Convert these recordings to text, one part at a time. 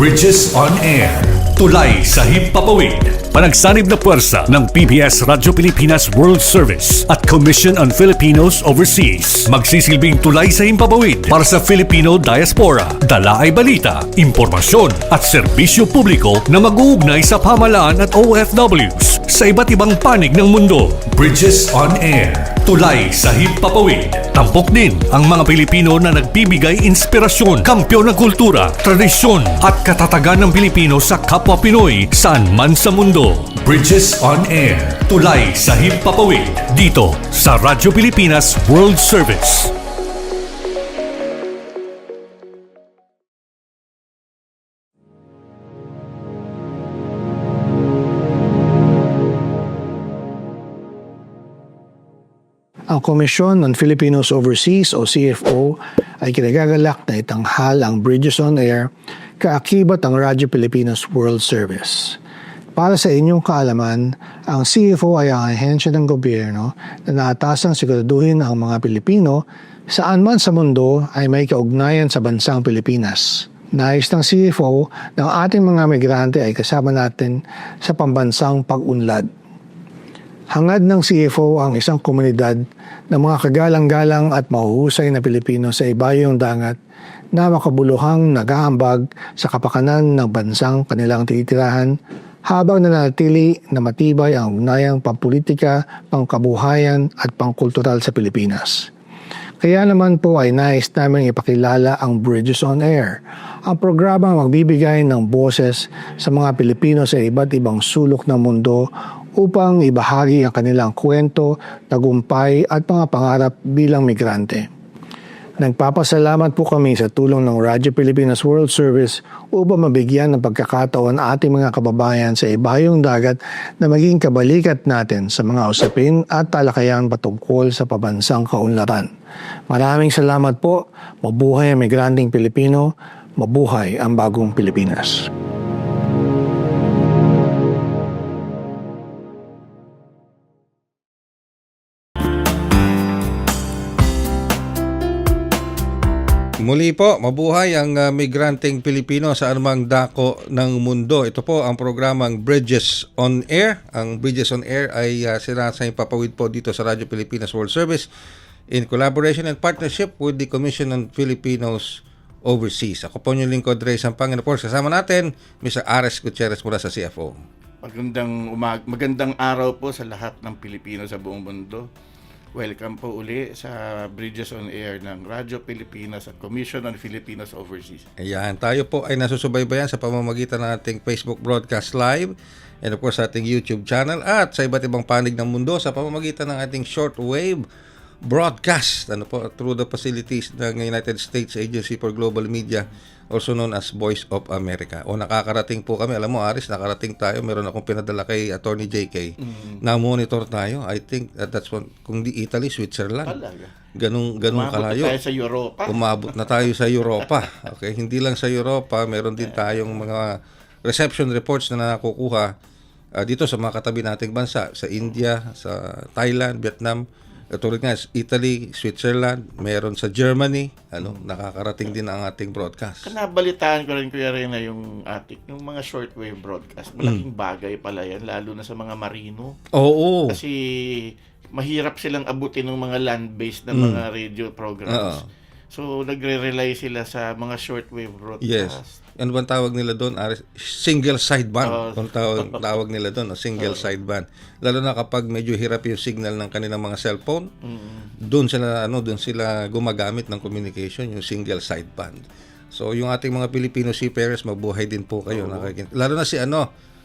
Bridges on Air. Tulay sa himpapawid. Panagsanib na puwersa ng PBS Radyo Pilipinas World Service at Commission on Filipinos Overseas. Magsisilbing tulay sa himpapawid para sa Filipino diaspora. Dala ay balita, impormasyon at serbisyo publiko na mag-uugnay sa pamahalaan at OFWs sa iba't ibang panig ng mundo. Bridges on Air. Tulay sa himpapawid. Tampok din ang mga Pilipino na nagbibigay inspirasyon, kampyon ng kultura, tradisyon at katatagan ng Pilipino sa kapwa Pinoy saan man sa mundo. Bridges on Air. Tulay sa himpapawid. Dito sa Radyo Pilipinas World Service. Ang Commission on Filipinos Overseas o CFO ay kinagagalak na itanghal ang Bridges on Air kaakibat ang Radyo Pilipinas World Service. Para sa inyong kaalaman, ang CFO ay ang ahensya ng gobyerno na naatasang siguraduhin ang mga Pilipino saan man sa mundo ay may kaugnayan sa bansang Pilipinas. Nais ng CFO ng ating mga migrante ay kasama natin sa pambansang pag-unlad. Hangad ng CFO ang isang komunidad ng mga kagalang-galang at mahuhusay na Pilipino sa ibayong dagat na makabuluhang nag-aambag sa kapakanan ng bansang kanilang titirahan habang nanatili na matibay ang ugnayang pampolitika, pangkabuhayan at pangkultural sa Pilipinas. Kaya naman po ay nais namin ipakilala ang Bridges on Air, ang programang magbibigay ng boses sa mga Pilipino sa iba't ibang sulok ng mundo upang ibahagi ang kanilang kwento, tagumpay at mga pangarap bilang migrante. Nagpapasalamat po kami sa tulong ng Radyo Pilipinas World Service upang mabigyan ng pagkakataon ating mga kababayan sa ibayong dagat na maging kabalikat natin sa mga usapin at talakayan patungkol sa pabansang kaunlaran. Maraming salamat po. Mabuhay ang migranteng Pilipino. Mabuhay ang bagong Pilipinas. Muli po, mabuhay ang migranteng Pilipino sa anumang dako ng mundo. Ito po ang programang Bridges on Air. Ang Bridges on Air ay sinasay papawid po dito sa Radyo Pilipinas World Service in collaboration and partnership with the Commission on Filipinos Overseas. Ako po yung lingkod, Ray Sampang. And of course, kasama natin, Mr. Ares Gutierrez mula sa CFO. Magandang araw po sa lahat ng Pilipino sa buong mundo. Welcome po uli sa Bridges on Air ng Radyo Pilipinas at Commission on Filipinos Overseas. Ayan, tayo po ay nasusubaybayan sa pamamagitan ng ating Facebook broadcast live and of course sa ating YouTube channel at sa iba't ibang panig ng mundo sa pamamagitan ng ating shortwave broadcast through the facilities ng United States Agency for Global Media, also known as Voice of America. O nakakarating po kami, alam mo Aris, nakarating tayo, meron akong pinadala kay Attorney JK. Na-monitor tayo, I think that's one, kung di Italy, Switzerland. Talaga. Ganun kalayo. Umabot na tayo sa Europa. Umabot na tayo sa Europa. Okay, hindi lang sa Europa, meron din tayong mga reception reports na nakukuha dito sa mga katabi nating bansa, sa India, sa Thailand, Vietnam, tulad nga, Italy, Switzerland, meron sa Germany, nakakarating din ang ating broadcast. Kanabalitaan ko rin, Kuya Rena, yung mga shortwave broadcast. Malaking bagay pala yan, lalo na sa mga marino. Oo. Kasi mahirap silang abutin ng mga land-based na mga radio programs. So, nagre-rely sila sa mga shortwave broadcast. Yes. Ano bang tawag nila doon? Single sideband. Ang tawag nila doon, single sideband. Lalo na kapag medyo hirap yung signal ng kanilang mga cellphone, doon sila gumagamit ng communication, yung single sideband. So, yung ating mga Filipino seafarers, mabuhay din po kayo. Lalo na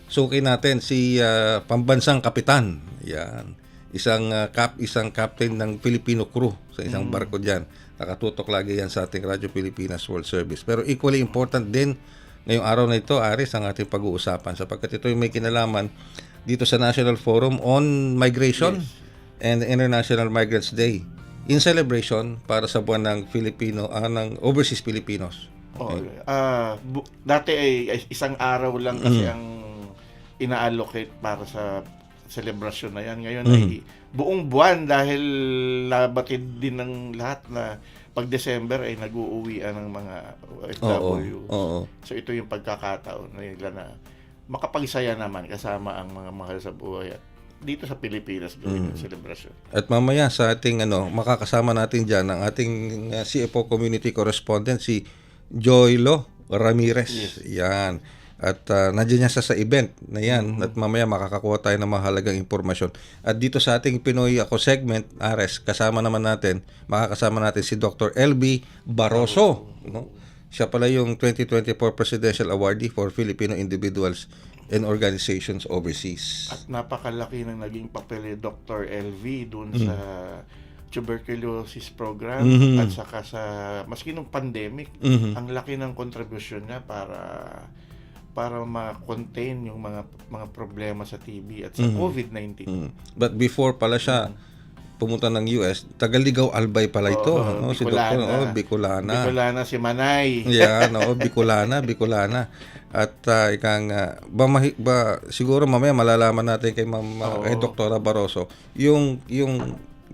suki natin, si pambansang kapitan. Yan. Isang captain ng Filipino crew sa isang barko diyan. Nakatutok lagi yan sa ating Radyo Pilipinas World Service. Pero equally important din ngayong araw na ito, Aris, ang ating pag-uusapan sapagkat ito yung may kinalaman dito sa National Forum on Migration and International Migrants Day in celebration para sa buwan ng ng overseas Filipinos. Dati ay isang araw lang kasi ang ina-allocate para sa celebration na yan. Ngayon ay buong buwan dahil nabatid din ng lahat na pag December ay nag-uuwian ng mga Oo. OFW. Oo. So ito yung pagkakataon nila na makapagsaya naman kasama ang mga mahal sa buhay at dito sa Pilipinas gawin yung selebrasyon. At mamaya sa ating makakasama natin diyan ang ating CFO community correspondent si Joylo Ramirez. Yes. Yan. At nandiyan niya sa event na yan. At mamaya makakakuha tayo ng mahalagang impormasyon. At dito sa ating Pinoy Ako segment, Ares, makakasama natin si Dr. LB Barroso. No? Siya pala yung 2024 Presidential Awardee for Filipino Individuals and Organizations Overseas. At napakalaki ng naging papel ni Dr. LV dun sa tuberculosis program at saka sa maski nung pandemic, ang laki ng contribution niya para ma-contain yung mga problema sa TB at sa COVID-19. But before pala siya pumunta ng US, Tagaligaw Albay pala ito. No? Si Dr. Bicolana. Bicolana si Manay. Yeah, Bicolana. At siguro mamaya malalaman natin kay Dr. Barroso yung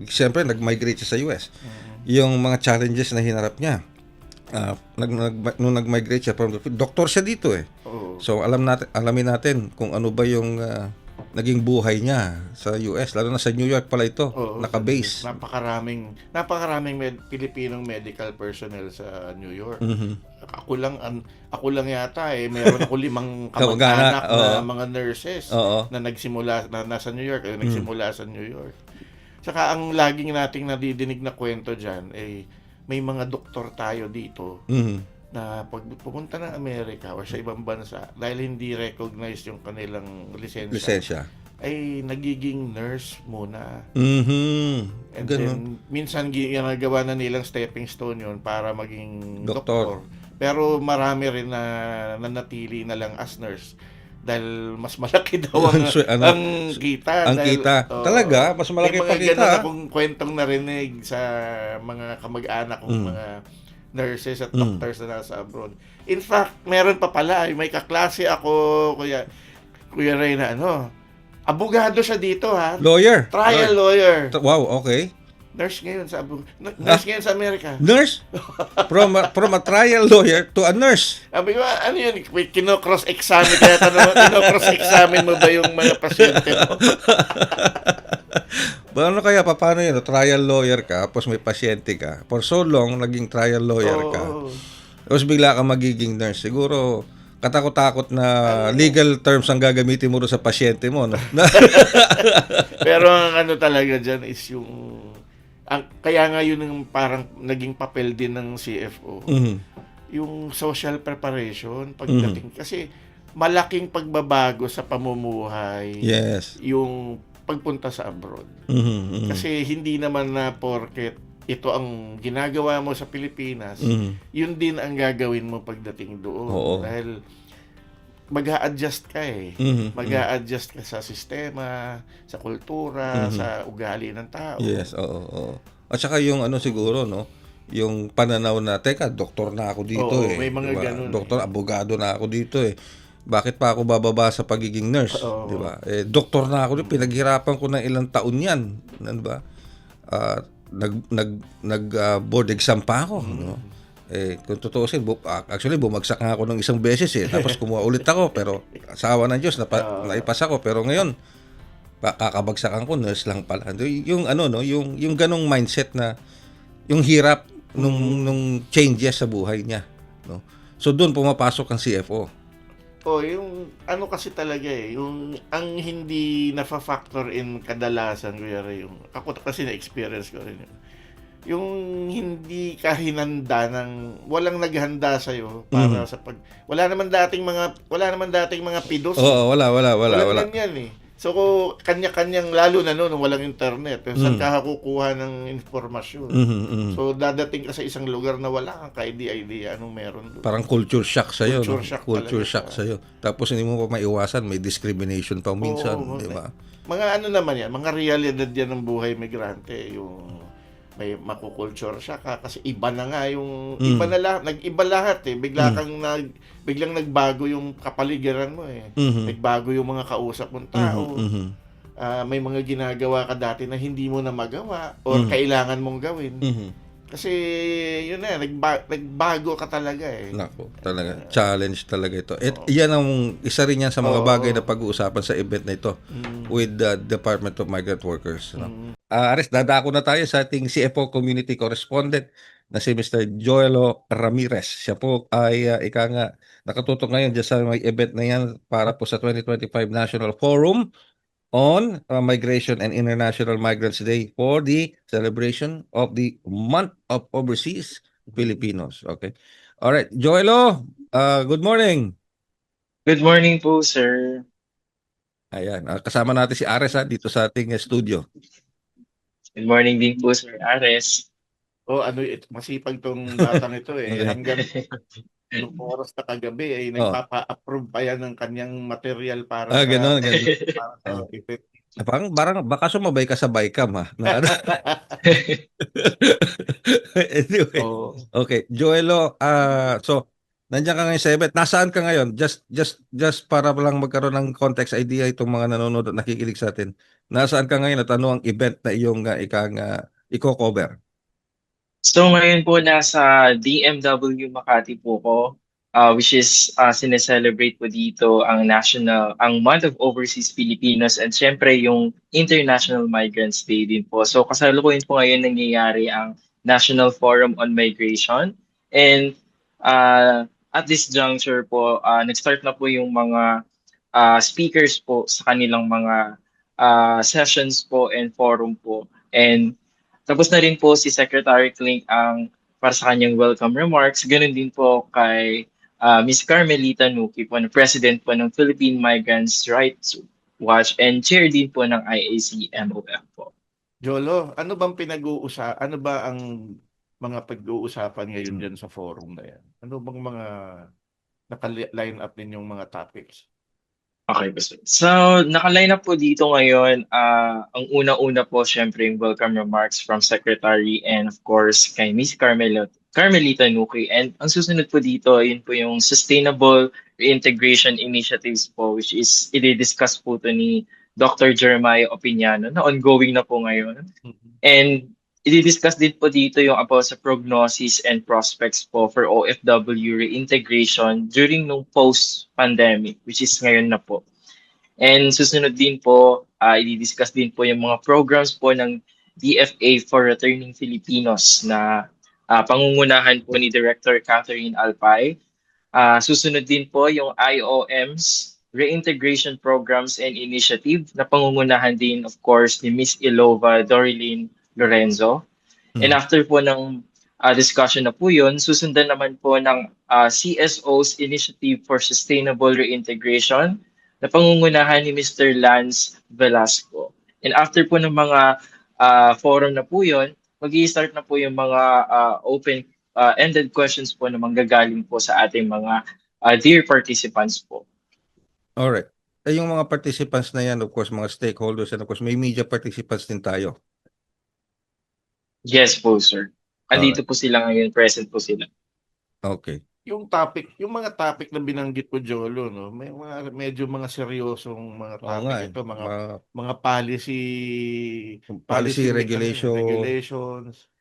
siyempre nag-migrate siya sa US. Yung mga challenges na hinarap niya. Nung nag-migrate siya from doktor siya dito eh. So alamin natin kung ano ba yung naging buhay niya sa US, lalo na sa New York pala ito, naka-base. Napakaraming Pilipinong medical personnel sa New York. Ako lang yata meron ako 5 kamag-anak na mga nurses na nagsimula na nasa New York, nagsimula sa New York. Saka ang laging nating nadidinig na kwento diyan may mga doktor tayo dito na pag pumunta ng Amerika o sa ibang bansa, dahil hindi recognized yung kanilang lisensya, ay nagiging nurse muna. And then, minsan ginagawa na nilang stepping stone yun para maging doktor. Pero marami rin na nanatili na lang as nurse dahil mas malaki daw ang kita. Talaga, mas malaki pa kita. May mga ganun akong kwentong narinig sa mga kamag-anak kong mga nurses at doctors na nasa abroad. In fact, meron pa pala. May kaklase ako, Kuya Ray na abogado siya dito ha. Lawyer? Trial lawyer. Wow, okay. Nurse ngayon sa Amerika. Nurse? From a trial lawyer to a nurse. Sabi ko, ano yun? Kino-cross-examine kaya kino-cross-examine mo ba yung mga pasyente mo? Ano kaya, paano yun? Trial lawyer ka, tapos may pasyente ka. For so long, naging trial lawyer ka. Tapos bigla ka magiging nurse. Siguro, katakot-takot na legal terms ang gagamitin mo sa pasyente mo. No? Pero ang talaga dyan is kaya nga yun yung parang naging papel din ng CFO. Yung social preparation pagdating. Kasi malaking pagbabago sa pamumuhay. Yes. Yung pagpunta sa abroad. Kasi hindi naman na porket ito ang ginagawa mo sa Pilipinas, yun din ang gagawin mo pagdating doon. Oo. Dahil mag-a-adjust ka mag-a-adjust ka sa sistema, sa kultura, sa ugali ng tao. Yes, oo. At saka yung siguro, no? Yung pananaw na, teka, doktor na ako dito may mga ganun. Doktor, abogado na ako dito Bakit pa ako bababa sa pagiging nurse? Di ba? Doktor na ako dito, pinaghirapan ko ng ilang taon yan. Di ba? Board exam pa ako, no? Kung tutuusin, actually bumagsak nga ako ng isang beses tapos kumuha ulit ako, pero asawa ng Diyos naipasa ko, pero ngayon kakabagsakan ko, nurse lang pala. Yung yung ganong mindset na yung hirap nung changes sa buhay niya, no? So doon pumapasok ang CFO. Yung kasi talaga yung ang hindi nafa-factor in kadalasan, Kuya Ray, yung ako kasi na-experience ko rin yun. Yung hindi ka hinanda walang naghanda sa iyo para sa wala naman dating mga pidos. Oo, wala. Ganyan So kanya-kanyang, lalo na noon walang internet. Saan ka kukuha ng informasyon? So dadating ka sa isang lugar na wala kang idea anong meron doon. Parang culture shock sa iyo, Culture shock sa iyo. Tapos hindi mo pa maiwasan, may discrimination pa minsan, di ba? Mga naman yan, mga realidad yan ng buhay migrante, yung may makukulture siya kasi iba na nga yung iba na lahat, nag-iba lahat biglang nagbago yung kapaligiran mo nagbago yung mga kausap mong tao. May mga ginagawa ka dati na hindi mo na magawa or kailangan mong gawin. Kasi yun na, nagbago ka talaga eh. Nako, talaga. Challenge talaga ito. Yan ang isa rin yan sa mga bagay na pag-uusapan sa event na ito with the Department of Migrant Workers. No? Ares, dadako na tayo sa ating CFO Community Correspondent na si Mr. Joelo Ramirez. Siya po ay ika nga nakatutok ngayon dyan sa may event na yan para po sa 2025 National Forum on Migration and International Migrants Day for the celebration of the Month of Overseas Filipinos. Okay. All right. Joelo, good morning. Good morning po, sir. Ayan. Kasama natin si Ares dito sa ating studio. Good morning din po, Sir Ares. Masipag tong batang ito eh. Hanggang nung oras na kagabi ay nagpapa-approve pa yan ng kanyang material para sa Ganun. para sa event. Parang baka sumabay ka sa Bicam ha. Anyway. Okay, Joelo, so nandiyan ka ngayon sa event. Nasaan ka ngayon? Just para lang magkaroon ng context idea itong mga nanonood at nakikinig sa atin. Nasaan ka ngayon at ano ang event na iyong i-cover? So ngayon po nasa DMW Makati po ko, which is sineselebrate po dito ang Month of Overseas Filipinos and syempre yung International Migrants Day din po. So kasalukuyan po ngayon nangyayari ang National Forum on Migration and at this juncture po, nag-start na po yung mga speakers po sa kanilang mga sessions po and forum po. And tapos na rin po si Secretary Clink ang para sa kanyang welcome remarks. Ganun din po kay Ms. Carmelita Nuki po, na President po ng Philippine Migrants' Rights Watch and Chair din po ng IAC-MOF po. Jolo, ano ba ang mga pag-uusapan ngayon dyan sa forum na yan? Ano bang mga naka-line up ninyong mga topics? Okay, so naka-line up po dito ngayon, ang una-una po syempre yung welcome remarks from Secretary and of course kay Ms. Carmelita Nuki. And ang susunod po dito, yun po yung Sustainable Reintegration Initiatives po, which is i-discuss po to ni Dr. Jeremiah Opiniano na ongoing na po ngayon. And i-discuss din po dito yung about sa prognosis and prospects po for OFW reintegration during nung post-pandemic, which is ngayon na po. And susunod din po, i-discuss din po yung mga programs po ng DFA for Returning Filipinos na pangungunahan po ni Director Catherine Alpay. Susunod din po yung IOM's Reintegration Programs and Initiative na pangungunahan din, of course, ni Ms. Ilova Dorilyn Lorenzo. And after po ng discussion na po yun, susundan naman po ng CSO's Initiative for Sustainable Reintegration na pangungunahan ni Mr. Lance Velasco. And after po ng mga forum na po yun, mag-i-start na po yung mga open-ended questions po na manggagaling po sa ating mga dear participants po. Alright. Yung mga participants na yan, of course, mga stakeholders and of course, may media participants din tayo. Yes po, sir. Andito po sila ngayon, present po sila. Okay. Yung mga topic na binanggit ko, Jolo, no? May medyo mga seryosong mga topic ito, mga policy regulations.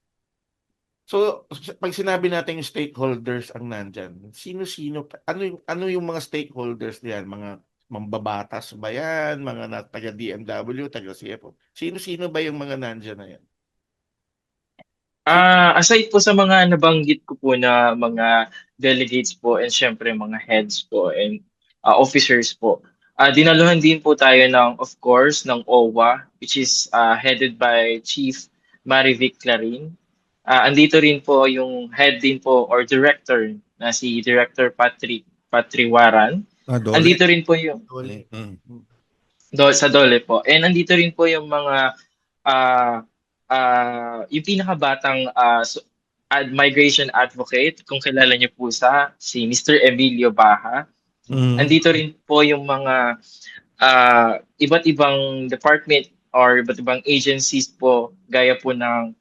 So, pag sinabi natin yung stakeholders ang nandyan, sino-sino, ano yung mga stakeholders diyan? Mga mambabatas ba yan? Mga taga-DMW, taga-CFO? Sino-sino ba yung mga nandyan na yan? Aside po sa mga nabanggit ko po na mga delegates po and syempre mga heads po and officers po, dinaluhan din po tayo ng, of course, ng OWA, which is headed by Chief Marivic Clarin. Andito rin po yung head din po or director na si Director Patriwaran. Andito rin po yung sa Dole po. And andito rin po yung mga yung pinakabatang migration advocate, kung kilala niyo po si Mr. Emilio Baha. Andito rin po yung mga iba't ibang department or iba't ibang agencies po, gaya po ng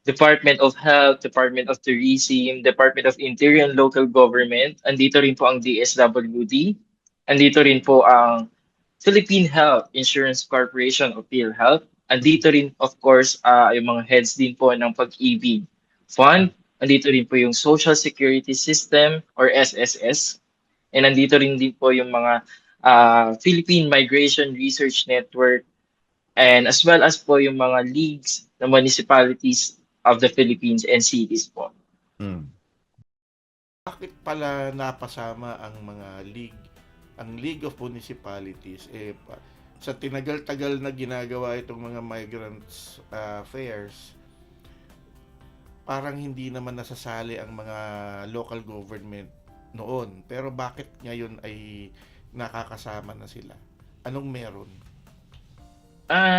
Department of Health, Department of Tourism, Department of Interior and Local Government. Andito rin po ang DSWD. Andito rin po ang Philippine Health Insurance Corporation o PhilHealth. andito rin of course yung mga heads din po ng Pag-ibig Fund, andito rin po yung Social Security System or SSS, and andito rin din po yung mga Philippine Migration Research Network, and as well as po yung mga leagues ng municipalities of the Philippines and cities po. Bakit pala napasama ang mga ang League of Municipalities sa tinagal-tagal na ginagawa itong mga migrants fairs, parang hindi naman nasasali ang mga local government noon. Pero bakit ngayon ay nakakasama na sila? Anong meron?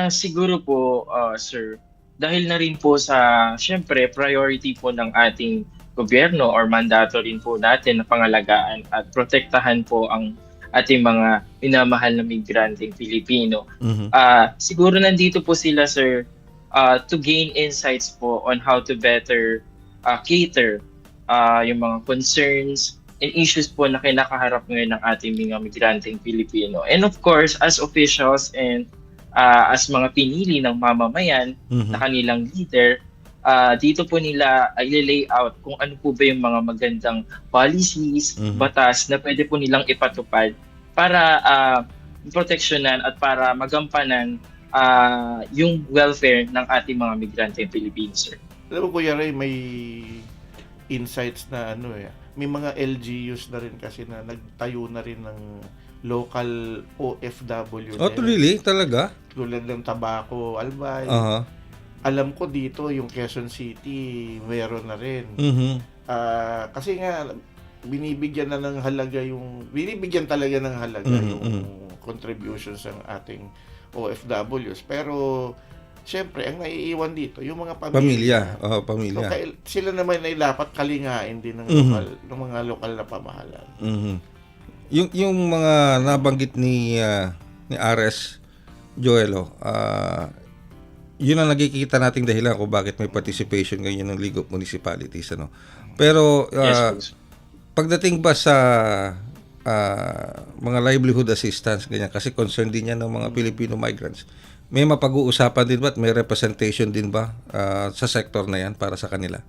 Siguro po, sir, dahil na rin po sa, syempre, priority po ng ating gobyerno or mandato rin po natin na pangalagaan at protektahan po ang ating mga minamahal na migranteng Pilipino. Siguro nandito po sila, sir, to gain insights po on how to better cater yung mga concerns and issues po na kinakaharap ngayon ng ating mga migranteng Pilipino. And of course, as officials and as mga pinili ng mamamayan na kanilang leader, dito po nila i-lay out kung ano po ba yung mga magandang policies, batas na pwede po nilang ipatupad para proteksyonan at para magampanan yung welfare ng ating mga migranteng Pilipino, sir. Alam mo, Kuya Ray, may insights na may mga LGUs na rin kasi na nagtayo na rin ng local OFW. Oh, really? Talaga? Tulad ng Tabaco, Albay. Alam ko dito, yung Quezon City, meron na rin. Kasi nga, binibigyan talaga ng halaga yung contributions ng ating OFWs. Pero, syempre, ang naiiwan dito, yung mga pamilya. Pamilya. So, sila naman ay dapat kalingain din ng mga lokal na pamahalaan. Yung mga nabanggit ni Ares Joelo, yun ang nagkikita nating dahilan kung bakit may participation ngayon ng League of Municipalities, ano. Pero pagdating ba sa mga livelihood assistance ganyan, kasi concern din yan ng mga Filipino migrants, may mapag-uusapan din ba at may representation din ba sa sector na yan para sa kanila?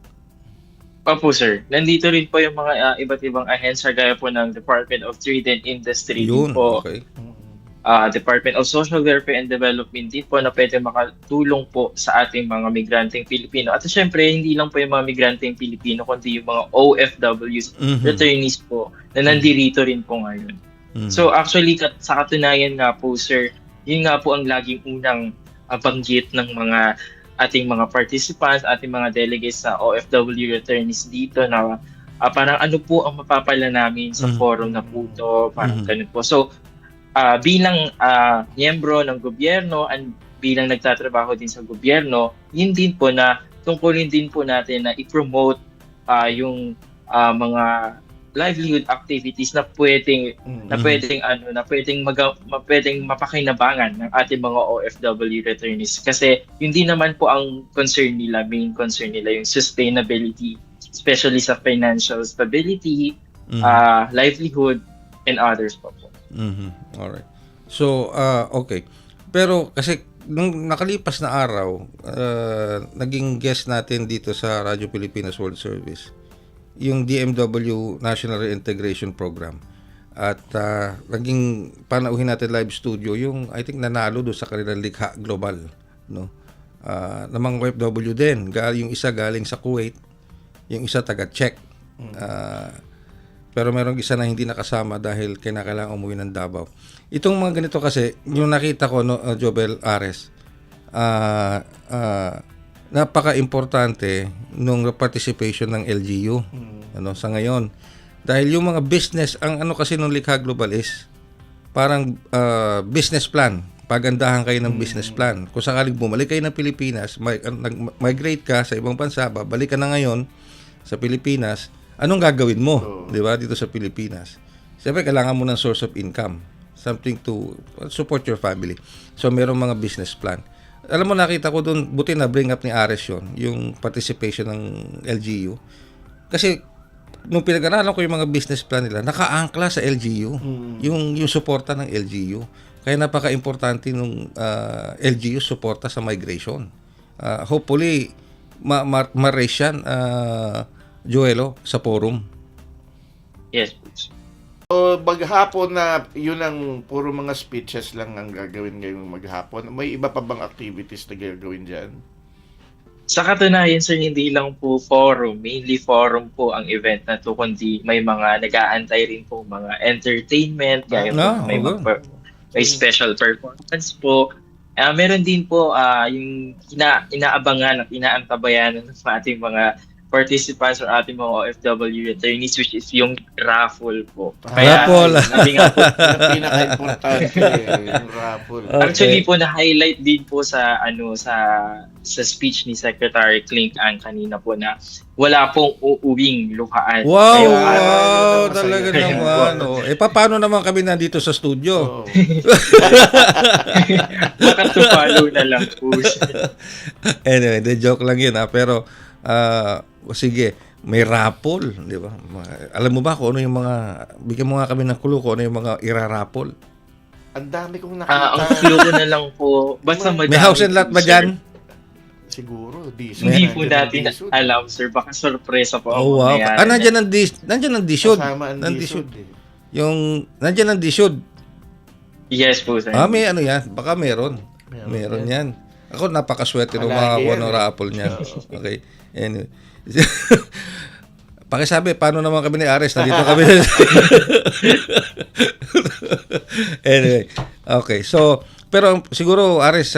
Opo, sir. Nandito rin po yung mga iba't ibang ahensya gaya po ng Department of Trade and Industry. Yun, po. okay. Department of Social Welfare and Development din po na pwede makatulong po sa ating mga migranteng Pilipino. At syempre, hindi lang po yung mga migranteng Pilipino, kundi yung mga OFWs, returnees po, na nandito rin po ngayon. So actually, sa katunayan nga po, sir, yun nga po ang laging unang banggit ng mga ating mga participants, ating mga delegates sa OFW returnees dito na parang ano po ang mapapala namin sa forum na po ito, parang ganun po. So, bilang miyembro ng gobyerno at bilang nagtatrabaho din sa gobyerno, yun din po na tungkulin din po natin na i-promote yung mga livelihood activities na pwedeng mapakinabangan ng ating mga OFW returnees, kasi yun din naman po ang main concern nila yung sustainability, especially sa financial stability, livelihood, and others po. Alright. So, okay. Pero kasi nung nakalipas na araw, naging guest natin dito sa Radyo Pilipinas World Service yung DMW National Reintegration Program. At naging panauhin natin live studio yung I think nanalo do sa kanilang likha global, no? Namang OFW din. Yung isa galing sa Kuwait, yung isa taga Czech. Pero merong isa na hindi nakasama dahil kailangan umuwi ng Davao. Itong mga ganito kasi, yung nakita ko, no, Jobel Ares, napaka-importante nung participation ng LGU sa ngayon. Dahil yung mga business, ang ano kasi nung Likha Global is parang business plan. Pagandahan kayo ng business plan. Kung sakaling bumalik kayo ng Pilipinas, migrate ka sa ibang bansa, babalik ka na ngayon sa Pilipinas, anong gagawin mo, di ba, dito sa Pilipinas? Siyempre, kailangan mo ng source of income, something to support your family. So, merong mga business plan. Alam mo, nakita ko doon, buti na bring up ni Ares yun, yung participation ng LGU. Kasi, nung pinag-aralan ko yung mga business plan nila, naka-angkla sa LGU, yung suporta ng LGU. Kaya napaka-importante nung LGU suporta sa migration. Hopefully, ma-raise yan, Joelo, sa forum. Yes, please. So, maghapon na yun ang puro mga speeches lang ang gagawin ngayong maghapon. May iba pa bang activities na gagawin dyan? Sa katunayan, sir, hindi lang po forum, mainly forum po ang event na to, kundi may mga nag-aantay rin po mga entertainment, gaya po, may special performance po. Meron din po yung inaabangan at inaantabayan ng ating mga participants or ating mga OFW attorneys, which is yung raffle po. Raffle! Sabi nga po, Yung pinaka-importante, yung raffle. actually po na-highlight din po sa sa speech ni Secretary Clink Ang kanina po na wala pong uuwing luhaan. Wow! Wow! Talaga Masaya. naman. Paano naman kami nandito sa studio? Oo. Baka to follow na lang po. Anyway, the joke lang yun pero sige, may raffle, di ba? Alam mo ba kung ano yung mga, bigyan mo nga kami ng clue kung ano yung mga irarapol? Ang dami kong Ang nakita. clue ko na lang po, basta May house and lot ba dyan? Siguro, diesel. Hindi po natin Diesel. alam, sir. Baka sorpresa po. Oh, wow. Nandiyan ang disod. Kasama ang Nandisod. diesel. Yung, nandiyan ang disod. Yes po, sir. May ano yan? Baka meron. Meron yan. Ako napakaswerte nung Palagi makakuha yan, ng eh. raffle niyan. Okay. Anyway. Pakisabi, paano naman kami ni Ares? Nandito kami. Anyway. Okay. So, pero siguro, Ares,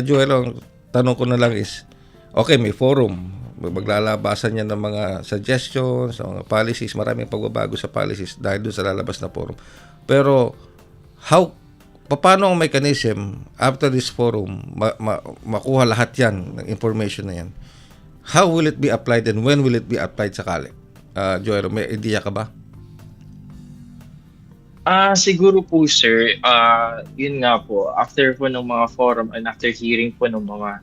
Joel, ang tanong ko na lang is, okay, may forum. Maglalabasan niya ng mga suggestions, ng mga policies, maraming pagbabago sa policies dahil doon sa lalabas na forum. Pero, paano ang mechanism after this forum makuha lahat yan, ng information na yan? How will it be applied and when will it be applied sa CALEC? Joel, may idea ka ba? Siguro po, sir, yun nga po, after po ng mga forum and after hearing po ng mga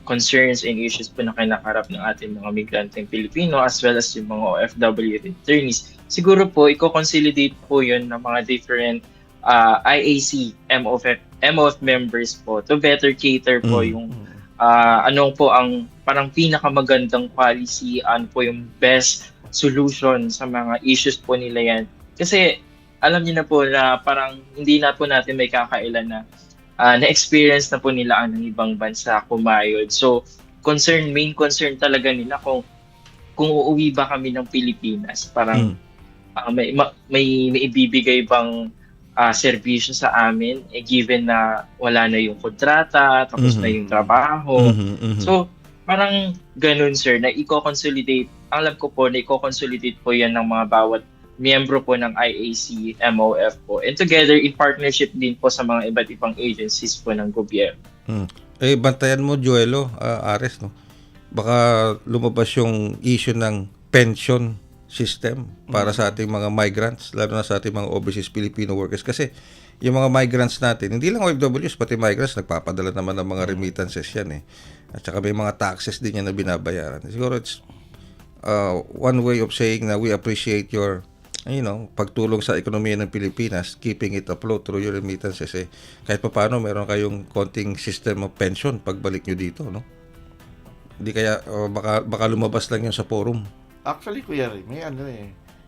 concerns and issues po na kinakarap ng ating mga migranteng Pilipino as well as yung mga OFW attorneys, siguro po, i-consolidate po yun ng mga different IAC, MOF members po to better cater po yung anong po ang parang pinakamagandang policy, ano po yung best solution sa mga issues po nila yan. Kasi alam niyo na po na parang hindi na po natin may kakailan na na-experience na po nila ang ibang bansa kumayod. So, main concern talaga nila kung uuwi ba kami ng Pilipinas. Parang may ibibigay bang serbisyo sa amin given na wala na yung kontrata, tapos na yung trabaho. So, parang ganun, sir, na i-consolidate. Alam ko po na i-consolidate po yan ng mga bawat miyembro po ng IAC, MOF po. And together, in partnership din po sa mga iba't ibang agencies po ng gobyerno. Bantayan mo, Joelo, Ares, no? Baka lumabas yung issue ng pension system para sa ating mga migrants, lalo na sa ating mga overseas Filipino workers. Kasi yung mga migrants natin, hindi lang OFWs, pati migrants, nagpapadala naman ng mga remittances yan eh. At saka may mga taxes din yan na binabayaran. Siguro it's one way of saying na we appreciate your pagtulong sa ekonomiya ng Pilipinas, keeping it afloat through your remittances. Kahit pa paano, meron kayong konting system of pension pagbalik nyo dito, no? Hindi kaya, baka lumabas lang yun sa forum. Actually, Kuya Ray, may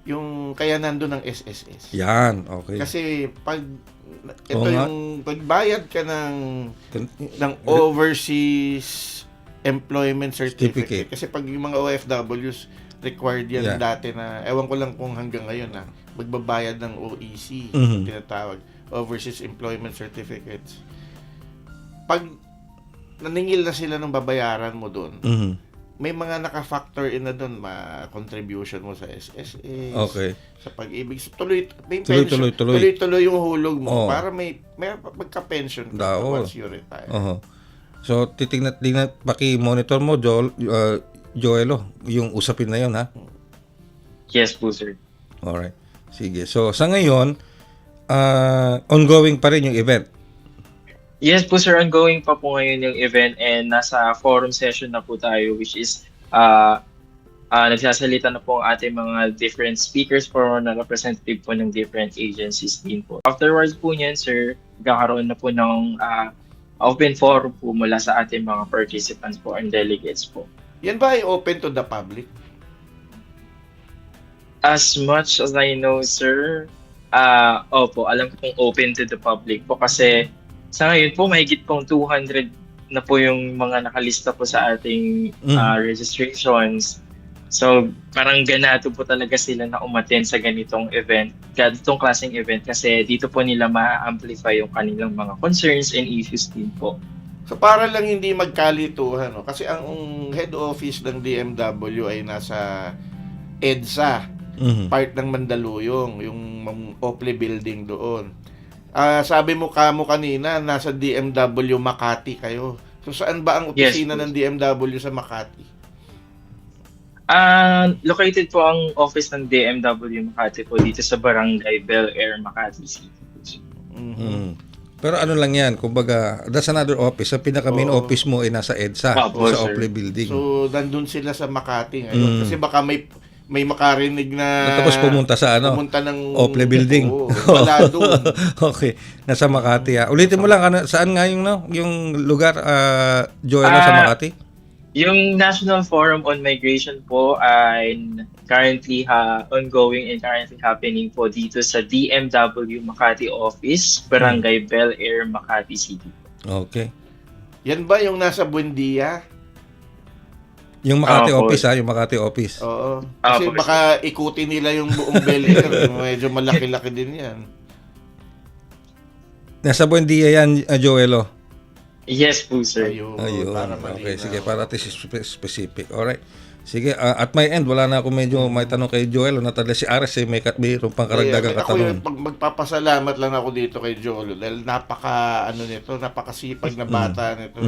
yung kaya nandun ng SSS. Yan, okay. Kasi yung pagbayad ka ng overseas employment certificate. Kasi pag yung mga OFWs, required yan dati na, ewan ko lang kung hanggang ngayon magbabayad ng OEC, tinatawag, Overseas Employment Certificates. Pag naningil na sila ng babayaran mo doon, may mga naka-factor in na doon, contribution mo sa SSS, sa pag-ibig. Tuloy-tuloy yung hulog mo para may magka-pension ka once you retire. So, titingnan, paki-monitor mo, Joelo, yung usapin na yun, ha? Yes po, sir. Alright. Sige. So, sa ngayon, ongoing pa rin yung event. Yes po, sir. Ongoing pa po ngayon yung event and nasa forum session na po tayo, which is nagsasalita na po ang ating mga different speakers po na representative po ng different agencies din po. Afterwards po niyan, sir, magkakaroon na po ng open forum po mula sa ating mga participants po and delegates po. Yan ba ay open to the public? As much as I know, sir, opo, alam ko pong open to the public po kasi sa ngayon po, mahigit pong 200 na po yung mga nakalista po sa ating registrations. So, parang ganado po talaga sila na umattend sa ganitong event, ganitong klaseng event kasi dito po nila ma-amplify yung kanilang mga concerns and issues din po. So para lang hindi magkalituhan, no? Kasi ang head office ng DMW ay nasa EDSA, part ng Mandaluyong, yung Ople building doon. Sabi mo kanina, nasa DMW Makati kayo. So saan ba ang opisina ng DMW sa Makati? Located po ang office ng DMW Makati po dito sa Barangay Bel Air, Makati City. Pero ano lang yan, kumbaga, that's another office. Ang pinaka-main office mo ay nasa EDSA, sa Ople building. So, nandun sila sa Makati ngayon. Kasi baka may makarinig na tapos pumunta sa pumunta ng Ople building. Wala doon. Okay, nasa Makati. Ulitin mo lang, saan nga yung lugar, Joel, sa Makati? Yung National Forum on Migration po ay currently ongoing and currently happening po dito sa DMW Makati Office, Barangay Bel Air, Makati City. Okay. Yan ba yung nasa Buendia? Yung Makati office, yung Makati office. Oo. Kasi baka ikutin nila yung buong Bel Air. Medyo malaki-laki din yan. Nasa Buendia yan, Joelo. Yes po, sir. Ayun. Okay, sige, para at specific. Alright. Sige, at my end, wala na ako medyo may tanong kay Joel. Natala si Ares, mayroon pang karagdagang katanong. Ako magpapasalamat lang ako dito kay Joel dahil napakasipag na bata nito.